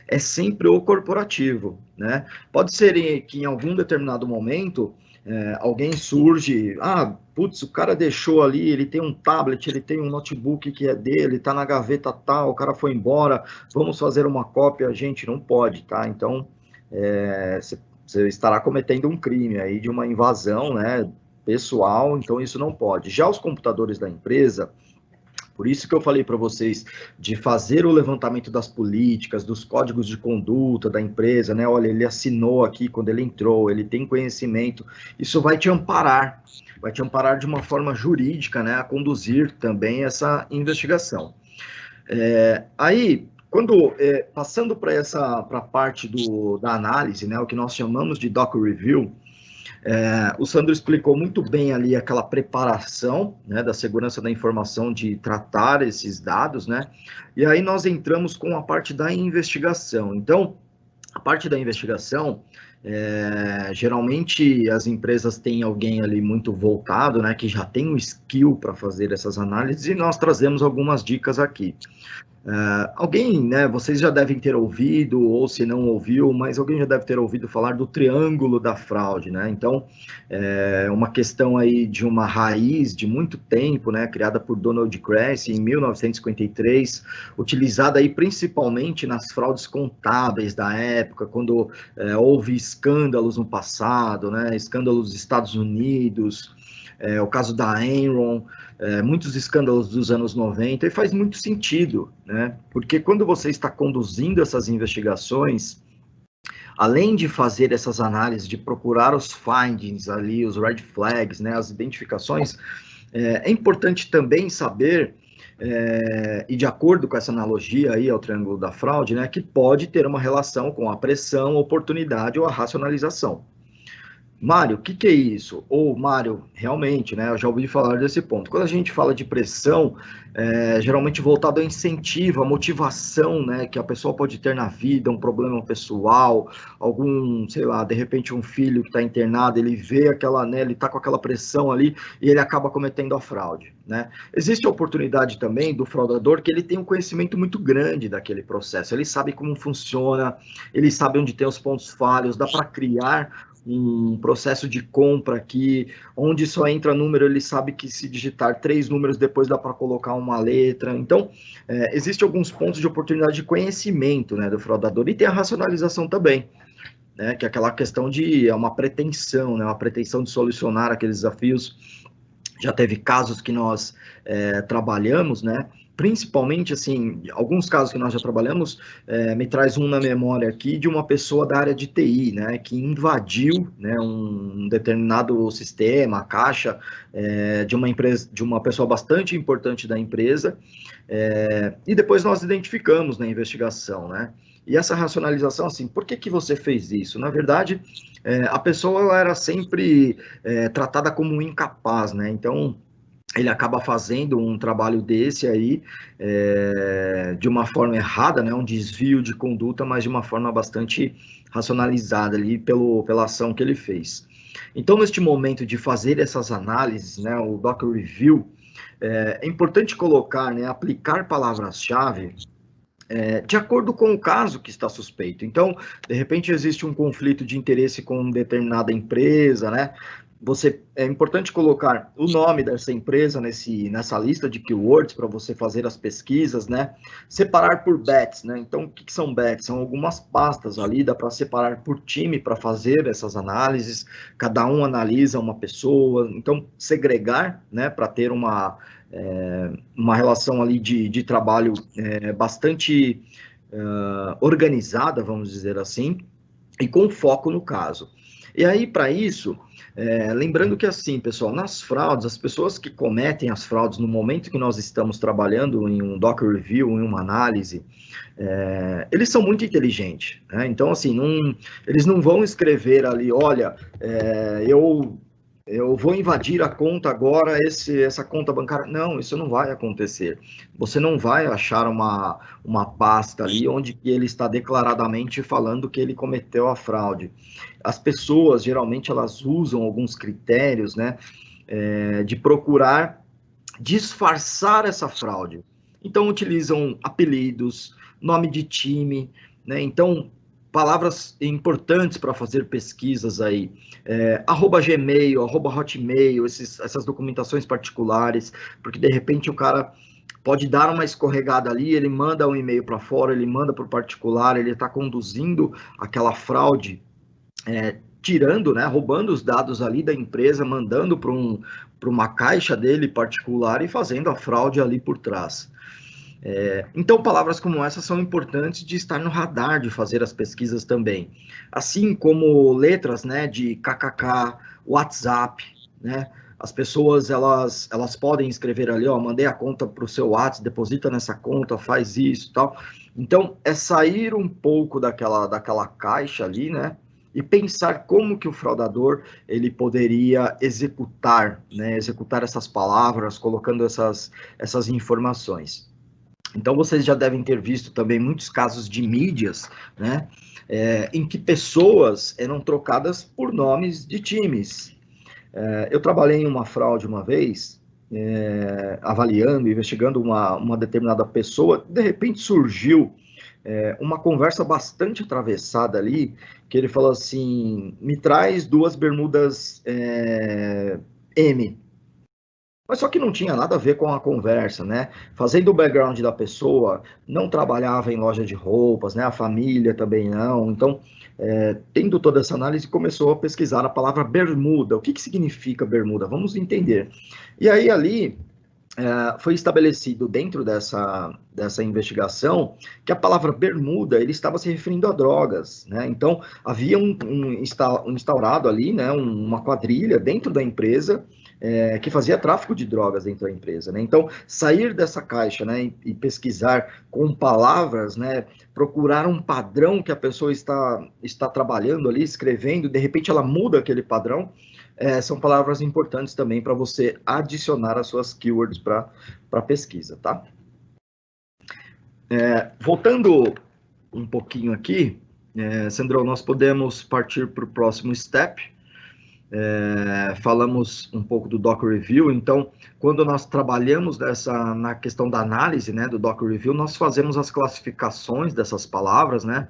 é sempre o corporativo, né, pode ser que em algum determinado momento alguém surge, putz, o cara deixou ali, ele tem um tablet, ele tem um notebook que é dele, tá na gaveta tal, o cara foi embora, vamos fazer uma cópia, gente, não pode, tá? Então, você estará cometendo um crime aí de uma invasão, né, pessoal, então isso não pode. Já os computadores da empresa, por isso que eu falei para vocês de fazer o levantamento das políticas, dos códigos de conduta da empresa, né? Olha, ele assinou aqui quando ele entrou, ele tem conhecimento. Isso vai te amparar de uma forma jurídica, né? A conduzir também essa investigação. Aí, passando para a parte da análise, né? O que nós chamamos de Doc Review, o Sandro explicou muito bem ali aquela preparação, né, da segurança da informação, de tratar esses dados, né, e aí nós entramos com a parte da investigação. Então, a parte da investigação, geralmente as empresas têm alguém ali muito voltado, né, que já tem um skill para fazer essas análises, e nós trazemos algumas dicas aqui. Alguém, né, vocês já devem ter ouvido, ou se não ouviu, mas alguém já deve ter ouvido falar do triângulo da fraude, né? Então, uma questão aí de uma raiz de muito tempo, né, criada por Donald Kress em 1953, utilizada aí principalmente nas fraudes contábeis da época, quando houve escândalos no passado, né, escândalos dos Estados Unidos, o caso da Enron, muitos escândalos dos anos 90, e faz muito sentido, né? Porque quando você está conduzindo essas investigações, além de fazer essas análises, de procurar os findings ali, os red flags, né, as identificações, é importante também saber, e de acordo com essa analogia aí ao triângulo da fraude, né, que pode ter uma relação com a pressão, oportunidade ou a racionalização. Mário, o que é isso? Ou, Mário, realmente, né, eu já ouvi falar desse ponto. Quando a gente fala de pressão, geralmente voltado ao incentivo, à motivação, né, que a pessoa pode ter na vida, um problema pessoal, algum, sei lá, de repente um filho que está internado, ele vê aquela, né, ele está com aquela pressão ali e ele acaba cometendo a fraude, né? Existe a oportunidade também do fraudador que ele tem um conhecimento muito grande daquele processo, ele sabe como funciona, ele sabe onde tem os pontos falhos, dá para criar um processo de compra aqui, onde só entra número, ele sabe que se digitar 3 números, depois dá para colocar uma letra. Então, existem alguns pontos de oportunidade de conhecimento, né, do fraudador, e tem a racionalização também, né, que é aquela questão de uma pretensão, né, uma pretensão de solucionar aqueles desafios. Já teve casos que nós trabalhamos, né, principalmente, assim, alguns casos que nós já trabalhamos, me traz um na memória aqui de uma pessoa da área de TI, né, que invadiu, né, um determinado sistema, a caixa, de uma empresa, de uma pessoa bastante importante da empresa, e depois nós identificamos na investigação, né, e essa racionalização, assim, por que você fez isso? Na verdade, a pessoa ela era sempre tratada como incapaz, né, então ele acaba fazendo um trabalho desse aí de uma forma errada, né, um desvio de conduta, mas de uma forma bastante racionalizada ali pela ação que ele fez. Então, neste momento de fazer essas análises, né, o Docker Review, é importante colocar, né, aplicar palavras-chave de acordo com o caso que está suspeito. Então, de repente, existe um conflito de interesse com determinada empresa, né? É importante colocar o nome dessa empresa nessa lista de keywords para você fazer as pesquisas, né? Separar por bets, né? Então, o que são bets? São algumas pastas ali, dá para separar por time para fazer essas análises, cada um analisa uma pessoa, então, segregar, né, para ter uma relação ali de trabalho bastante organizada, vamos dizer assim, e com foco no caso. E aí, para isso, lembrando que assim, pessoal, nas fraudes, as pessoas que cometem as fraudes no momento que nós estamos trabalhando em um Docker Review, em uma análise, eles são muito inteligentes, né? Então, assim, eles não vão escrever ali, olha, eu vou invadir a conta agora, essa conta bancária. Não, isso não vai acontecer. Você não vai achar uma pasta ali onde ele está declaradamente falando que ele cometeu a fraude. As pessoas, geralmente, elas usam alguns critérios, né, de procurar disfarçar essa fraude. Então, utilizam apelidos, nome de time, né? Então, palavras importantes para fazer pesquisas aí, @Gmail, @Hotmail, essas documentações particulares, porque de repente o cara pode dar uma escorregada ali, ele manda um e-mail para fora, ele manda para o particular, ele está conduzindo aquela fraude, tirando, né, roubando os dados ali da empresa, mandando para uma caixa dele particular e fazendo a fraude ali por trás. Então, palavras como essa são importantes de estar no radar, de fazer as pesquisas também. Assim como letras, né, de KKK, WhatsApp, né? As pessoas, elas podem escrever ali, ó, mandei a conta para o seu WhatsApp, deposita nessa conta, faz isso, tal. Então, é sair um pouco daquela caixa ali, né? E pensar como que o fraudador ele poderia executar, né? Executar essas palavras, colocando essas informações. Então, vocês já devem ter visto também muitos casos de mídias, né, em que pessoas eram trocadas por nomes de times. Eu trabalhei em uma fraude uma vez, avaliando, investigando uma determinada pessoa, de repente surgiu uma conversa bastante atravessada ali, que ele falou assim, me traz 2 bermudas M. Mas só que não tinha nada a ver com a conversa, né? Fazendo o background da pessoa, não trabalhava em loja de roupas, né? A família também não. Então, tendo toda essa análise, começou a pesquisar a palavra bermuda. O que significa bermuda? Vamos entender. E aí, ali, foi estabelecido dentro dessa investigação que a palavra bermuda ele estava se referindo a drogas, né? Então havia instaurado ali, né, uma quadrilha dentro da empresa que fazia tráfico de drogas dentro da empresa, né? Então sair dessa caixa, né, e pesquisar com palavras, né, procurar um padrão que a pessoa está trabalhando ali, escrevendo, de repente ela muda aquele padrão. São palavras importantes também para você adicionar as suas keywords para a pesquisa, tá? Voltando um pouquinho aqui, Sandro, nós podemos partir para o próximo step. Falamos um pouco do Docker Review, então, quando nós trabalhamos na questão da análise, né, do Docker Review, nós fazemos as classificações dessas palavras, né,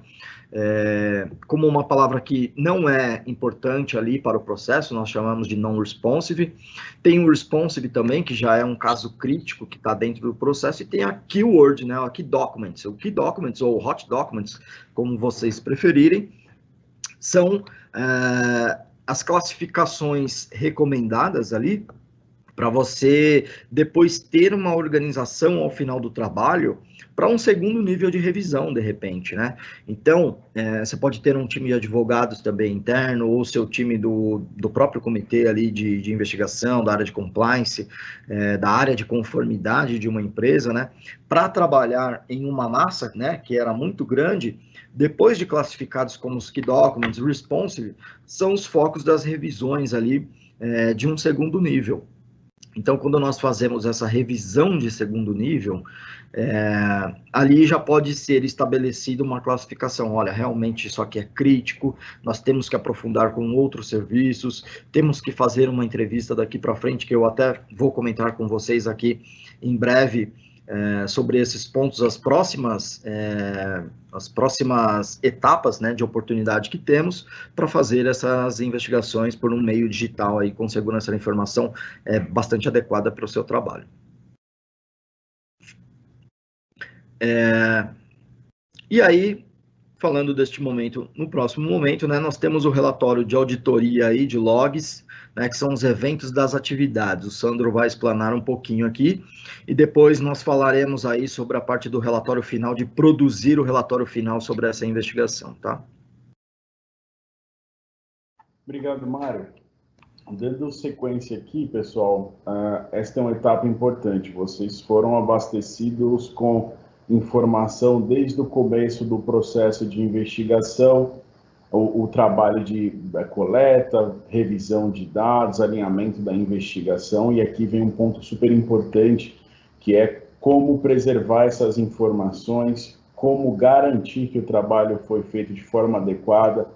como uma palavra que não é importante ali para o processo, nós chamamos de non-responsive. Tem o responsive também, que já é um caso crítico que está dentro do processo, e tem a keyword, né, a key documents. O key documents, ou hot documents, como vocês preferirem, são as classificações recomendadas ali para você depois ter uma organização ao final do trabalho para um segundo nível de revisão, de repente, né? Então, você pode ter um time de advogados também interno, ou seu time do próprio comitê ali de investigação, da área de compliance, da área de conformidade de uma empresa, né? Para trabalhar em uma massa, né, que era muito grande, depois de classificados como os key documents, responsive, são os focos das revisões ali de um segundo nível. Então, quando nós fazemos essa revisão de segundo nível, ali já pode ser estabelecida uma classificação. Olha, realmente isso aqui é crítico, nós temos que aprofundar com outros serviços, temos que fazer uma entrevista daqui para frente, que eu até vou comentar com vocês aqui em breve, sobre esses pontos, as próximas etapas, né, de oportunidade que temos para fazer essas investigações por um meio digital aí, com segurança da informação bastante adequada para o seu trabalho. E aí, falando deste momento, no próximo momento, né, nós temos o relatório de auditoria aí, de logs, né, que são os eventos das atividades. O Sandro vai explanar um pouquinho aqui, e depois nós falaremos aí sobre a parte do relatório final, de produzir o relatório final sobre essa investigação, tá? Obrigado, Mário. Dando sequência aqui, pessoal, esta é uma etapa importante. Vocês foram abastecidos com informação desde o começo do processo de investigação, o trabalho de coleta, revisão de dados, alinhamento da investigação, e aqui vem um ponto super importante, que é como preservar essas informações, como garantir que o trabalho foi feito de forma adequada,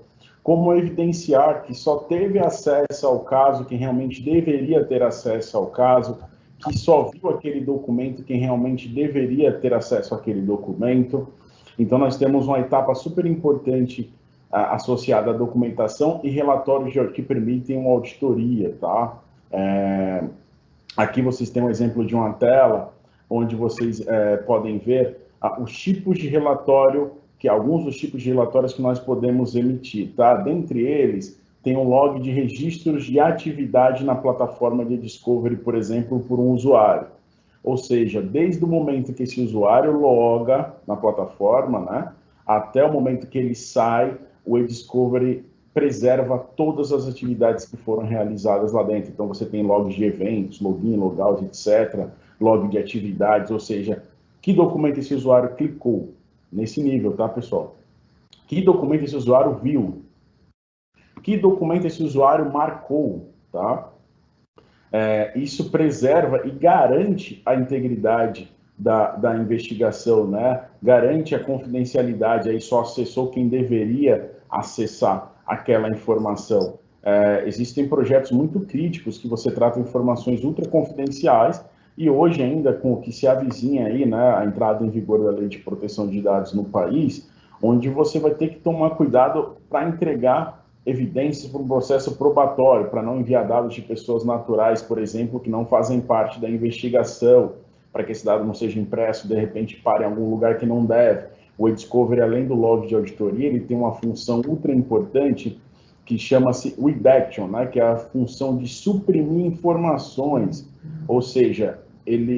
como evidenciar que só teve acesso ao caso quem realmente deveria ter acesso ao caso, que só viu aquele documento quem realmente deveria ter acesso àquele documento. Então, nós temos uma etapa super importante associada à documentação e relatórios que permitem uma auditoria, tá? Aqui vocês têm um exemplo de uma tela onde vocês podem ver os tipos de relatório, alguns dos tipos de relatórios que nós podemos emitir, tá? Dentre eles, tem um log de registros de atividade na plataforma de Discovery, por exemplo, por um usuário. Ou seja, desde o momento que esse usuário loga na plataforma, né, até o momento que ele sai, o eDiscovery preserva todas as atividades que foram realizadas lá dentro. Então, você tem logs de eventos, login, logout, etc., log de atividades, ou seja, que documento esse usuário clicou, nesse nível, tá, pessoal? Que documento esse usuário viu? Que documento esse usuário marcou, tá? Isso preserva e garante a integridade da investigação, né? Garante a confidencialidade, aí só acessou quem deveria acessar aquela informação. Existem projetos muito críticos que você trata informações ultra confidenciais, e hoje ainda, com o que se avizinha aí, né, a entrada em vigor da Lei de Proteção de Dados no país, onde você vai ter que tomar cuidado para entregar evidências para um processo probatório, para não enviar dados de pessoas naturais, por exemplo, que não fazem parte da investigação, para que esse dado não seja impresso, de repente pare em algum lugar que não deve. O eDiscovery, além do log de auditoria, ele tem uma função ultra importante que chama-se redaction, né, que é a função de suprimir informações, ou seja,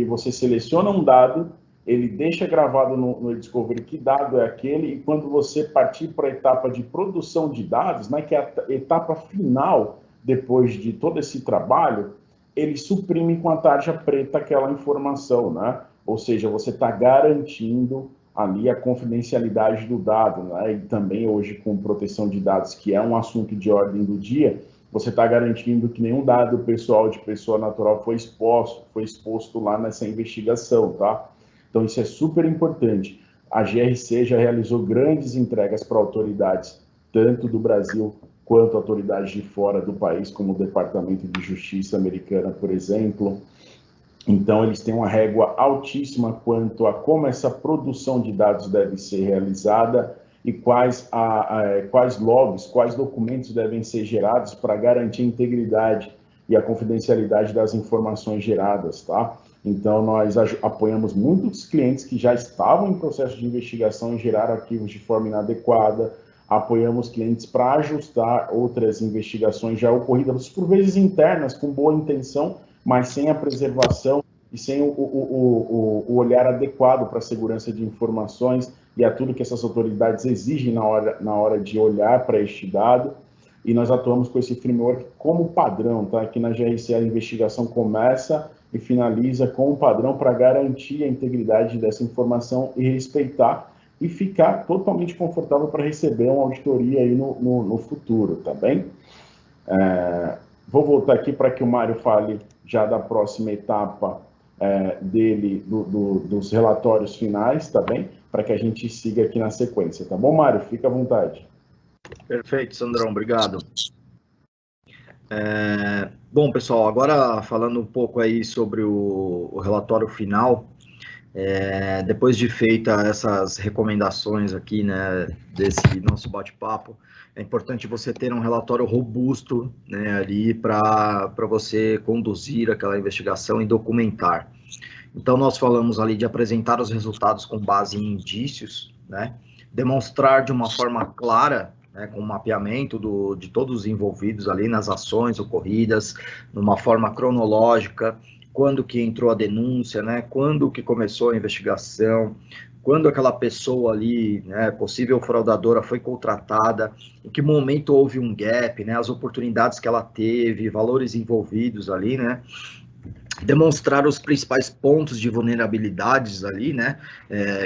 você seleciona um dado, ele deixa gravado no Discovery que dado é aquele, e quando você partir para a etapa de produção de dados, né, que é a etapa final, depois de todo esse trabalho, ele suprime com a tarja preta aquela informação, né? Ou seja, você está garantindo ali a confidencialidade do dado, né? E também hoje com proteção de dados, que é um assunto de ordem do dia, você está garantindo que nenhum dado pessoal de pessoa natural foi exposto lá nessa investigação, tá? Então, isso é super importante. A GRC já realizou grandes entregas para autoridades, tanto do Brasil quanto autoridades de fora do país, como o Departamento de Justiça americana, por exemplo. Então, eles têm uma régua altíssima quanto a como essa produção de dados deve ser realizada e quais logs, quais documentos devem ser gerados para garantir a integridade e a confidencialidade das informações geradas, tá? Então, nós apoiamos muitos clientes que já estavam em processo de investigação e geraram arquivos de forma inadequada, apoiamos clientes para ajustar outras investigações já ocorridas, por vezes internas, com boa intenção, mas sem a preservação e sem o olhar adequado para a segurança de informações e a tudo que essas autoridades exigem na hora de olhar para este dado. E nós atuamos com esse framework como padrão, tá? Aqui na GRC a investigação começa e finaliza com um padrão para garantir a integridade dessa informação e respeitar e ficar totalmente confortável para receber uma auditoria aí no futuro, tá bem? Vou voltar aqui para que o Mário fale já da próxima etapa dele, dos relatórios finais, tá bem? Para que a gente siga aqui na sequência, tá bom, Mário? Fica à vontade. Perfeito, Sandrão, obrigado. Bom, pessoal, agora falando um pouco aí sobre o relatório final, depois de feita essas recomendações aqui, né, desse nosso bate-papo, é importante você ter um relatório robusto, né, ali para você conduzir aquela investigação e documentar. Então, nós falamos ali de apresentar os resultados com base em indícios, né, demonstrar de uma forma clara, né, com o mapeamento de todos os envolvidos ali nas ações ocorridas, numa forma cronológica, quando que entrou a denúncia, né, quando que começou a investigação, quando aquela pessoa ali, né, possível fraudadora, foi contratada, em que momento houve um gap, né, as oportunidades que ela teve, valores envolvidos ali, né, demonstrar os principais pontos de vulnerabilidades ali, né,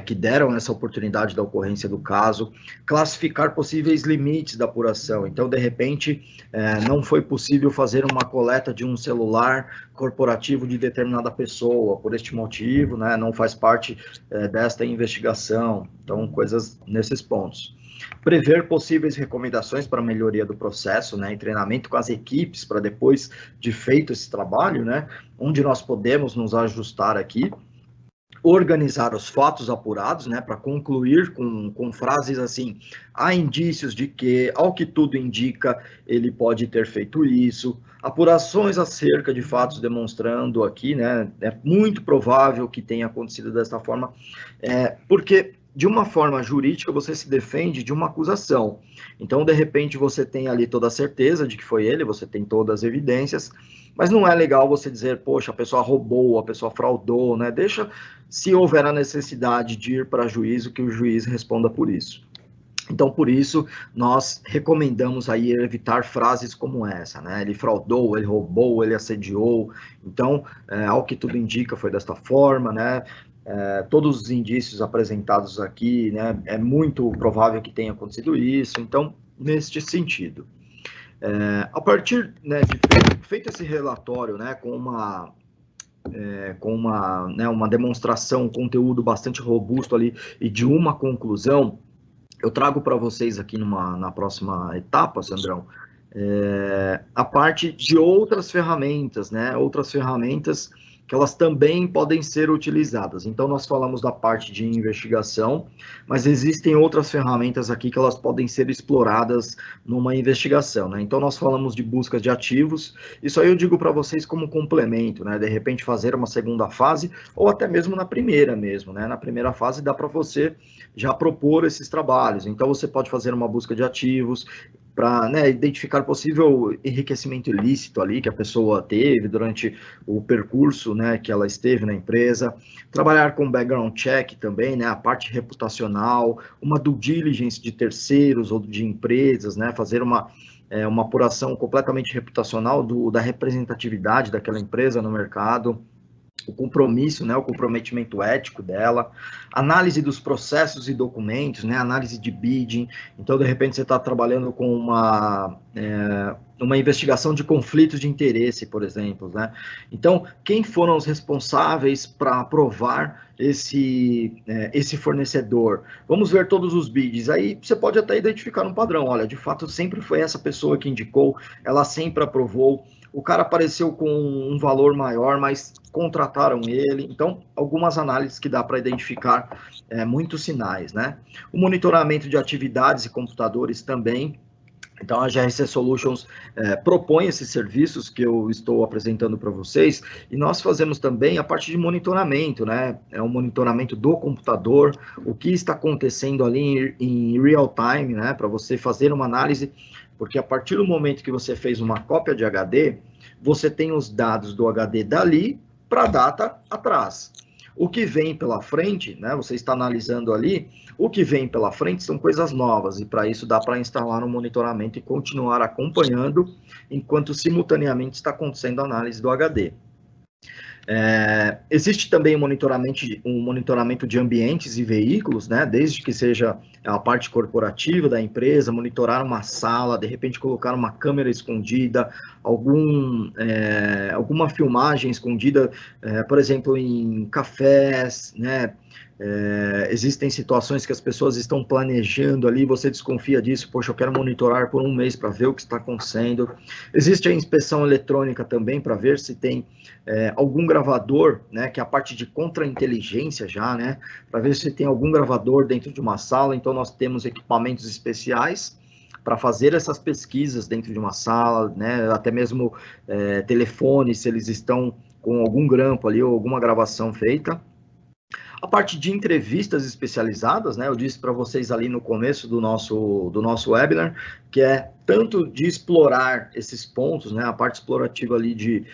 que deram essa oportunidade da ocorrência do caso, classificar possíveis limites da apuração. Então, de repente, não foi possível fazer uma coleta de um celular corporativo de determinada pessoa, por este motivo, né, não faz parte desta investigação. Então, coisas nesses pontos. Prever possíveis recomendações para melhoria do processo, né, em treinamento com as equipes, para depois de feito esse trabalho, né, onde nós podemos nos ajustar aqui, organizar os fatos apurados, né, para concluir com frases assim: há indícios de que, ao que tudo indica, ele pode ter feito isso, apurações acerca de fatos demonstrando aqui, né, é muito provável que tenha acontecido desta forma, porque de uma forma jurídica, você se defende de uma acusação. Então, de repente, você tem ali toda a certeza de que foi ele, você tem todas as evidências, mas não é legal você dizer, poxa, a pessoa roubou, a pessoa fraudou, né? Deixa, se houver a necessidade de ir para juízo, que o juiz responda por isso. Então, por isso, nós recomendamos aí evitar frases como essa, né? Ele fraudou, ele roubou, ele assediou. Então, ao que tudo indica, foi desta forma, né? Todos os indícios apresentados aqui, né, é muito provável que tenha acontecido isso, então, neste sentido. A partir, né, de feito esse relatório, né, com uma demonstração, um conteúdo bastante robusto ali e de uma conclusão, eu trago para vocês aqui na próxima etapa, Sandrão, a parte de outras ferramentas, né, que elas também podem ser utilizadas. Então, nós falamos da parte de investigação, mas existem outras ferramentas aqui que elas podem ser exploradas numa investigação, né? Então, nós falamos de busca de ativos, isso aí eu digo para vocês como complemento, né? De repente, fazer uma segunda fase, ou até mesmo na primeira mesmo, né? Na primeira fase dá para você já propor esses trabalhos. Então, você pode fazer uma busca de ativos, para, né, identificar possível enriquecimento ilícito ali que a pessoa teve durante o percurso, né, que ela esteve na empresa, trabalhar com background check também, né, a parte reputacional, uma due diligence de terceiros ou de empresas, né, fazer uma apuração completamente reputacional da representatividade daquela empresa no mercado, o compromisso, né, o comprometimento ético dela, análise dos processos e documentos, né, análise de bidding. Então, de repente, você está trabalhando com uma investigação de conflitos de interesse, por exemplo, né? Então, quem foram os responsáveis para aprovar esse fornecedor? Vamos ver todos os bids. Aí você pode até identificar um padrão. Olha, de fato, sempre foi essa pessoa que indicou, ela sempre aprovou. O cara apareceu com um valor maior, mas contrataram ele. Então, algumas análises que dá para identificar muitos sinais, né? O monitoramento de atividades e computadores também. Então, a GRC Solutions propõe esses serviços que eu estou apresentando para vocês, e nós fazemos também a parte de monitoramento, né? É um monitoramento do computador, o que está acontecendo ali em real time, né? Para você fazer uma análise, porque a partir do momento que você fez uma cópia de HD, você tem os dados do HD dali para a data atrás. O que vem pela frente, né, você está analisando ali, o que vem pela frente são coisas novas, e para isso dá para instalar um monitoramento e continuar acompanhando, enquanto simultaneamente está acontecendo a análise do HD. Existe também um monitoramento de ambientes e veículos, né, desde que seja a parte corporativa da empresa, monitorar uma sala, de repente colocar uma câmera escondida, alguma filmagem escondida, por exemplo, em cafés, né? Existem situações que as pessoas estão planejando ali, você desconfia disso, poxa, eu quero monitorar por um mês para ver o que está acontecendo. Existe a inspeção eletrônica também, para ver se tem algum gravador, né, que é a parte de contra-inteligência já, né, para ver se tem algum gravador dentro de uma sala. Então, nós temos equipamentos especiais para fazer essas pesquisas dentro de uma sala, né, até mesmo telefones, se eles estão com algum grampo ali ou alguma gravação feita. A parte de entrevistas especializadas, né, eu disse para vocês ali no começo do nosso webinar, que é tanto de explorar esses pontos, né, a parte explorativa ali de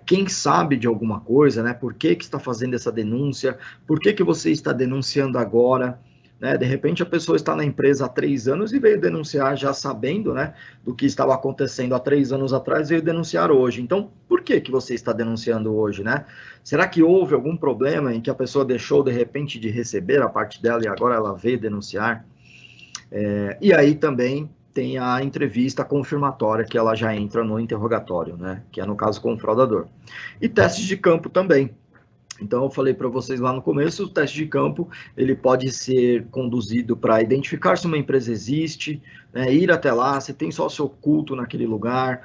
quem sabe de alguma coisa, né, por que está fazendo essa denúncia, por que você está denunciando agora, né, de repente a pessoa está na empresa há 3 anos e veio denunciar já sabendo, né, do que estava acontecendo há 3 anos atrás, veio denunciar hoje. Então, por que você está denunciando hoje, né? Será que houve algum problema em que a pessoa deixou, de repente, de receber a parte dela e agora ela veio denunciar? E aí também tem a entrevista confirmatória, que ela já entra no interrogatório, né? Que é, no caso, com o fraudador. E testes de campo também. Então, eu falei para vocês lá no começo, o teste de campo, ele pode ser conduzido para identificar se uma empresa existe, né, ir até lá, se tem sócio oculto naquele lugar,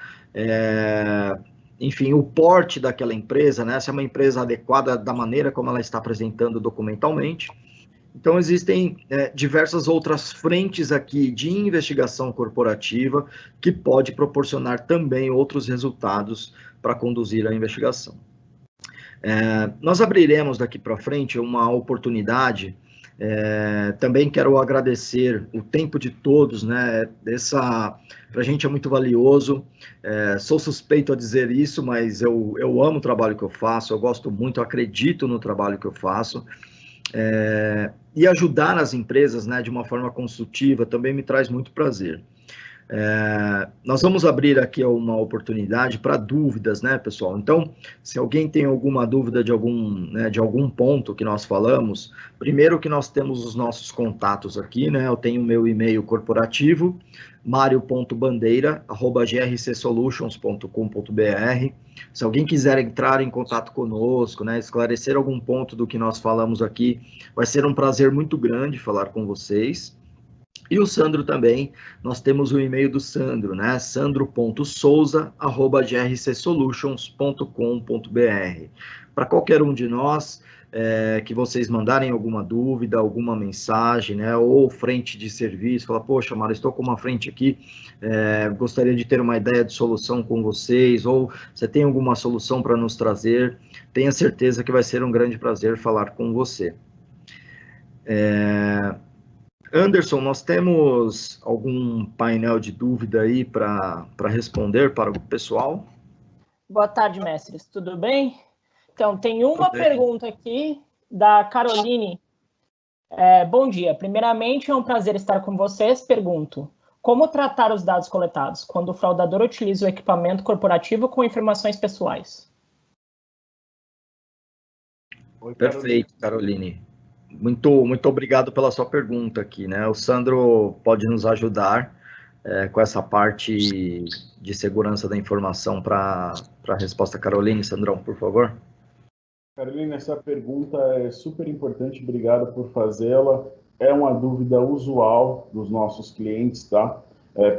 enfim, o porte daquela empresa, né, se é uma empresa adequada da maneira como ela está apresentando documentalmente. Então, existem diversas outras frentes aqui de investigação corporativa que pode proporcionar também outros resultados para conduzir a investigação. Nós abriremos daqui para frente uma oportunidade. Também quero agradecer o tempo de todos, né? Para a gente é muito valioso. Sou suspeito a dizer isso, mas eu amo o trabalho que eu faço, eu gosto muito, eu acredito no trabalho que eu faço. E ajudar as empresas, né, de uma forma construtiva também me traz muito prazer. Nós vamos abrir aqui uma oportunidade para dúvidas, né, pessoal? Então, se alguém tem alguma dúvida de algum ponto que nós falamos, primeiro que nós temos os nossos contatos aqui, né? Eu tenho o meu e-mail corporativo, mario.bandeira@grcsolutions.com.br. Se alguém quiser entrar em contato conosco, né, esclarecer algum ponto do que nós falamos aqui, vai ser um prazer muito grande falar com vocês. E o Sandro também, nós temos o e-mail do Sandro, né? sandro.souza@grcsolutions.com.br. Para qualquer um de nós, que vocês mandarem alguma dúvida, alguma mensagem, né? Ou frente de serviço, fala, poxa, Mário, estou com uma frente aqui, gostaria de ter uma ideia de solução com vocês, ou você tem alguma solução para nos trazer, tenha certeza que vai ser um grande prazer falar com você. Anderson, nós temos algum painel de dúvida aí para responder para o pessoal? Boa tarde, mestres. Tudo bem? Então, tem uma pergunta aqui da Caroline. Bom dia. Primeiramente, é um prazer estar com vocês. Pergunto, como tratar os dados coletados quando o fraudador utiliza o equipamento corporativo com informações pessoais? Oi, perfeito, Caroline. Muito obrigado pela sua pergunta aqui, né? O Sandro pode nos ajudar com essa parte de segurança da informação para a resposta. Caroline, Sandrão, por favor. Carolina, essa pergunta é super importante, obrigado por fazê-la. É uma dúvida usual dos nossos clientes, tá?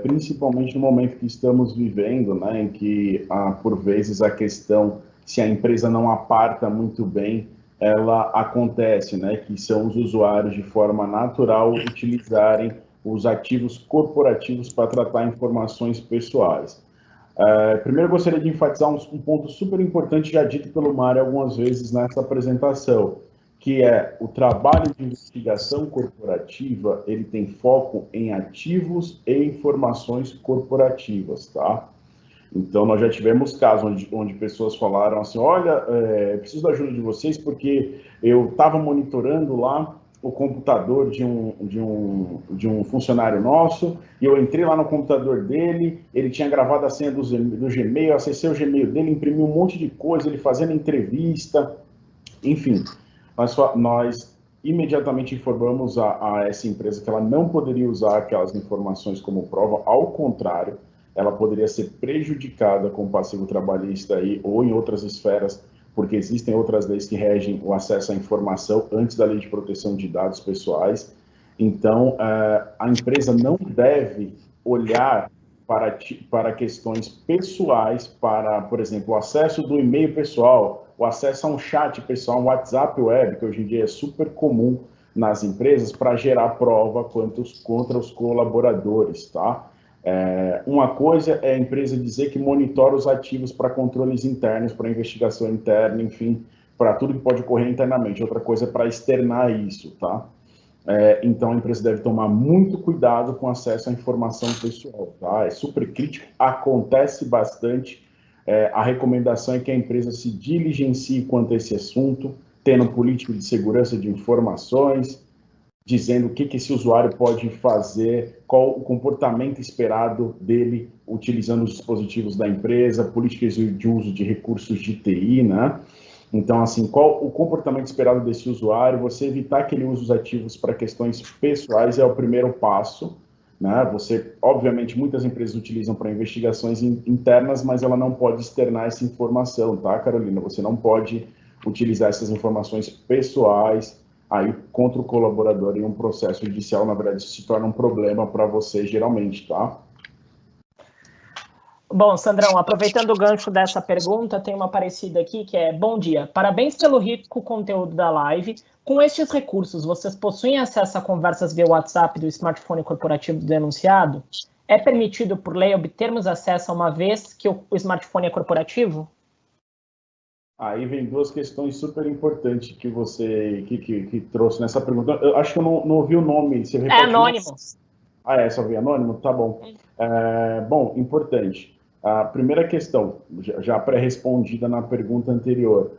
Principalmente no momento que estamos vivendo, né, em que, por vezes, a questão, se a empresa não aparta muito bem, ela acontece, né, que são os usuários, de forma natural, utilizarem os ativos corporativos para tratar informações pessoais. Primeiro, eu gostaria de enfatizar um ponto super importante, já dito pelo Mário algumas vezes nessa apresentação, que é o trabalho de investigação corporativa, ele tem foco em ativos e informações corporativas, tá? Então, nós já tivemos casos onde pessoas falaram assim, olha, preciso da ajuda de vocês porque eu estava monitorando lá o computador de um funcionário nosso, e eu entrei lá no computador dele, ele tinha gravado a senha do Gmail, eu acessei o Gmail dele, imprimi um monte de coisa, ele fazendo entrevista, enfim. Nós imediatamente informamos a essa empresa que ela não poderia usar aquelas informações como prova, ao contrário, ela poderia ser prejudicada com passivo trabalhista aí, ou em outras esferas, porque existem outras leis que regem o acesso à informação antes da lei de proteção de dados pessoais. Então, a empresa não deve olhar para questões pessoais, para, por exemplo, o acesso do e-mail pessoal, o acesso a um chat pessoal, um WhatsApp web, que hoje em dia é super comum nas empresas, para gerar prova contra os colaboradores, tá? Uma coisa é a empresa dizer que monitora os ativos para controles internos, para investigação interna, enfim, para tudo que pode ocorrer internamente. Outra coisa é para externar isso, tá? Então, a empresa deve tomar muito cuidado com acesso à informação pessoal, tá? É super crítico, acontece bastante. A recomendação é que a empresa se diligencie quanto a esse assunto, tendo política de segurança de informações, dizendo o que esse usuário pode fazer, qual o comportamento esperado dele utilizando os dispositivos da empresa, políticas de uso de recursos de TI, né? Então, assim, qual o comportamento esperado desse usuário? Você evitar que ele use os ativos para questões pessoais é o primeiro passo, né? Obviamente, muitas empresas utilizam para investigações internas, mas ela não pode externar essa informação, tá, Carolina? Você não pode utilizar essas informações pessoais aí contra o colaborador em um processo judicial. Na verdade, isso se torna um problema para você, geralmente, tá? Bom, Sandrão, aproveitando o gancho dessa pergunta, tem uma parecida aqui que é: bom dia, parabéns pelo rico conteúdo da live. Com estes recursos, vocês possuem acesso a conversas via WhatsApp do smartphone corporativo do denunciado? É permitido por lei obtermos acesso uma vez que o smartphone é corporativo? Aí vem duas questões super importantes que você que trouxe nessa pergunta. Eu acho que eu não ouvi o nome. Você é anônimo. Só vi anônimo? Tá bom. Bom, importante. A primeira questão, já pré-respondida na pergunta anterior.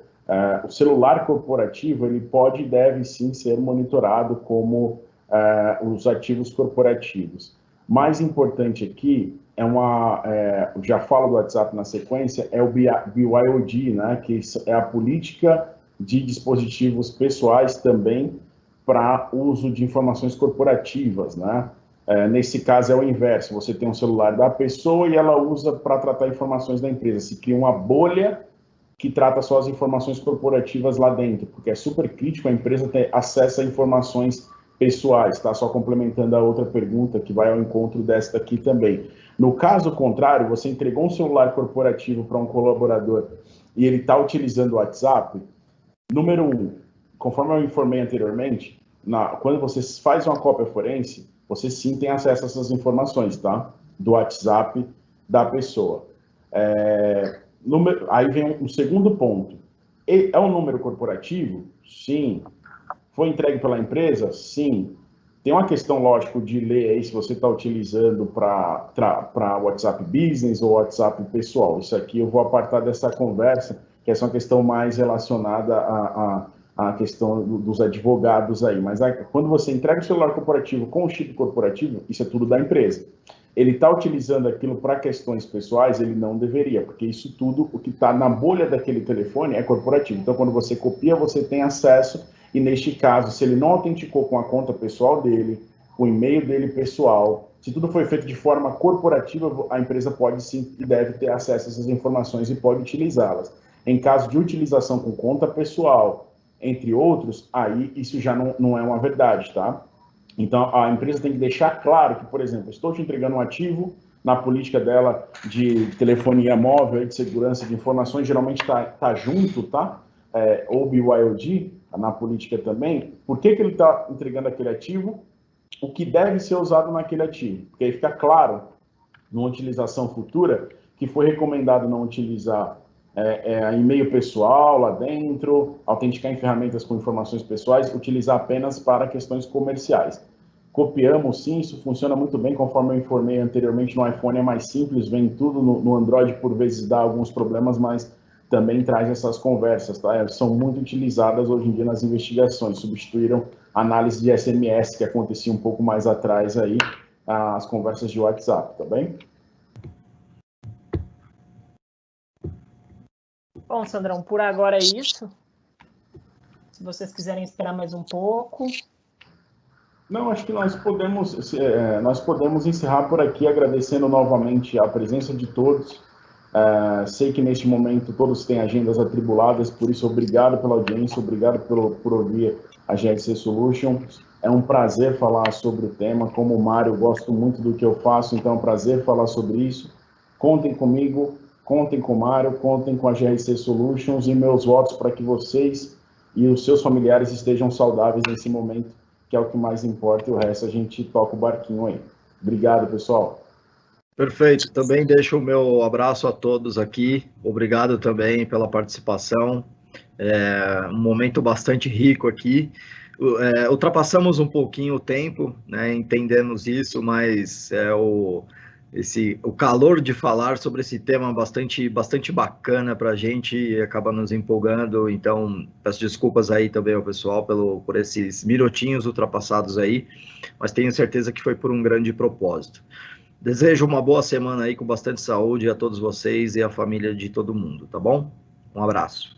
O celular corporativo, ele pode e deve sim ser monitorado como os ativos corporativos. Mais importante aqui já falo do WhatsApp na sequência, é o BYOD, né, que é a política de dispositivos pessoais também para uso de informações corporativas, né? Nesse caso é o inverso, você tem um celular da pessoa e ela usa para tratar informações da empresa. Se cria uma bolha que trata só as informações corporativas lá dentro, porque é super crítico a empresa ter acesso a informações pessoais, tá? Só complementando a outra pergunta que vai ao encontro desta aqui também. No caso contrário, você entregou um celular corporativo para um colaborador e ele está utilizando o WhatsApp, número 1, conforme eu informei anteriormente, quando você faz uma cópia forense, você sim tem acesso a essas informações, tá? Do WhatsApp da pessoa. Aí vem um segundo ponto. É um número corporativo? Sim. Foi entregue pela empresa? Sim. Tem uma questão, lógico, de ler aí se você está utilizando para WhatsApp Business ou WhatsApp pessoal. Isso aqui eu vou apartar dessa conversa, que essa é uma questão mais relacionada à questão dos advogados aí. Mas quando você entrega o celular corporativo com o chip corporativo, isso é tudo da empresa. Ele está utilizando aquilo para questões pessoais, ele não deveria, porque isso tudo, o que está na bolha daquele telefone é corporativo. Então, quando você copia, você tem acesso. E neste caso, se ele não autenticou com a conta pessoal dele, com o e-mail dele pessoal, se tudo foi feito de forma corporativa, a empresa pode sim e deve ter acesso a essas informações e pode utilizá-las. Em caso de utilização com conta pessoal, entre outros, aí isso já não é uma verdade, tá? Então, a empresa tem que deixar claro que, por exemplo, estou te entregando um ativo na política dela de telefonia móvel, de segurança de informações, geralmente tá junto, tá? Ou BYOD, na política também, por que ele está entregando aquele ativo, o que deve ser usado naquele ativo. Porque aí fica claro, numa utilização futura, que foi recomendado não utilizar e-mail pessoal lá dentro, autenticar em ferramentas com informações pessoais, utilizar apenas para questões comerciais. Copiamos sim, isso funciona muito bem, conforme eu informei anteriormente, no iPhone é mais simples, vem tudo, no Android por vezes dá alguns problemas, mas também traz essas conversas, tá? São muito utilizadas hoje em dia nas investigações, substituíram a análise de SMS, que acontecia um pouco mais atrás aí, as conversas de WhatsApp, tá bem? Bom, Sandrão, por agora é isso. Se vocês quiserem esperar mais um pouco. Não, acho que nós podemos encerrar por aqui, agradecendo novamente a presença de todos. Sei que neste momento todos têm agendas atribuladas, por isso obrigado pela audiência, obrigado por ouvir a GRC Solutions. É um prazer falar sobre o tema. Como o Mário, eu gosto muito do que eu faço, então é um prazer falar sobre isso. Contem comigo, contem com o Mário, contem com a GRC Solutions e meus votos para que vocês e os seus familiares estejam saudáveis nesse momento, que é o que mais importa, e o resto a gente toca o barquinho aí. Obrigado, pessoal. Perfeito, também deixo o meu abraço a todos aqui, obrigado também pela participação, um momento bastante rico aqui, ultrapassamos um pouquinho o tempo, né, entendemos isso, mas o calor de falar sobre esse tema bastante bacana para a gente e acaba nos empolgando, então peço desculpas aí também ao pessoal por esses minutinhos ultrapassados aí, mas tenho certeza que foi por um grande propósito. Desejo uma boa semana aí com bastante saúde a todos vocês e a família de todo mundo, tá bom? Um abraço.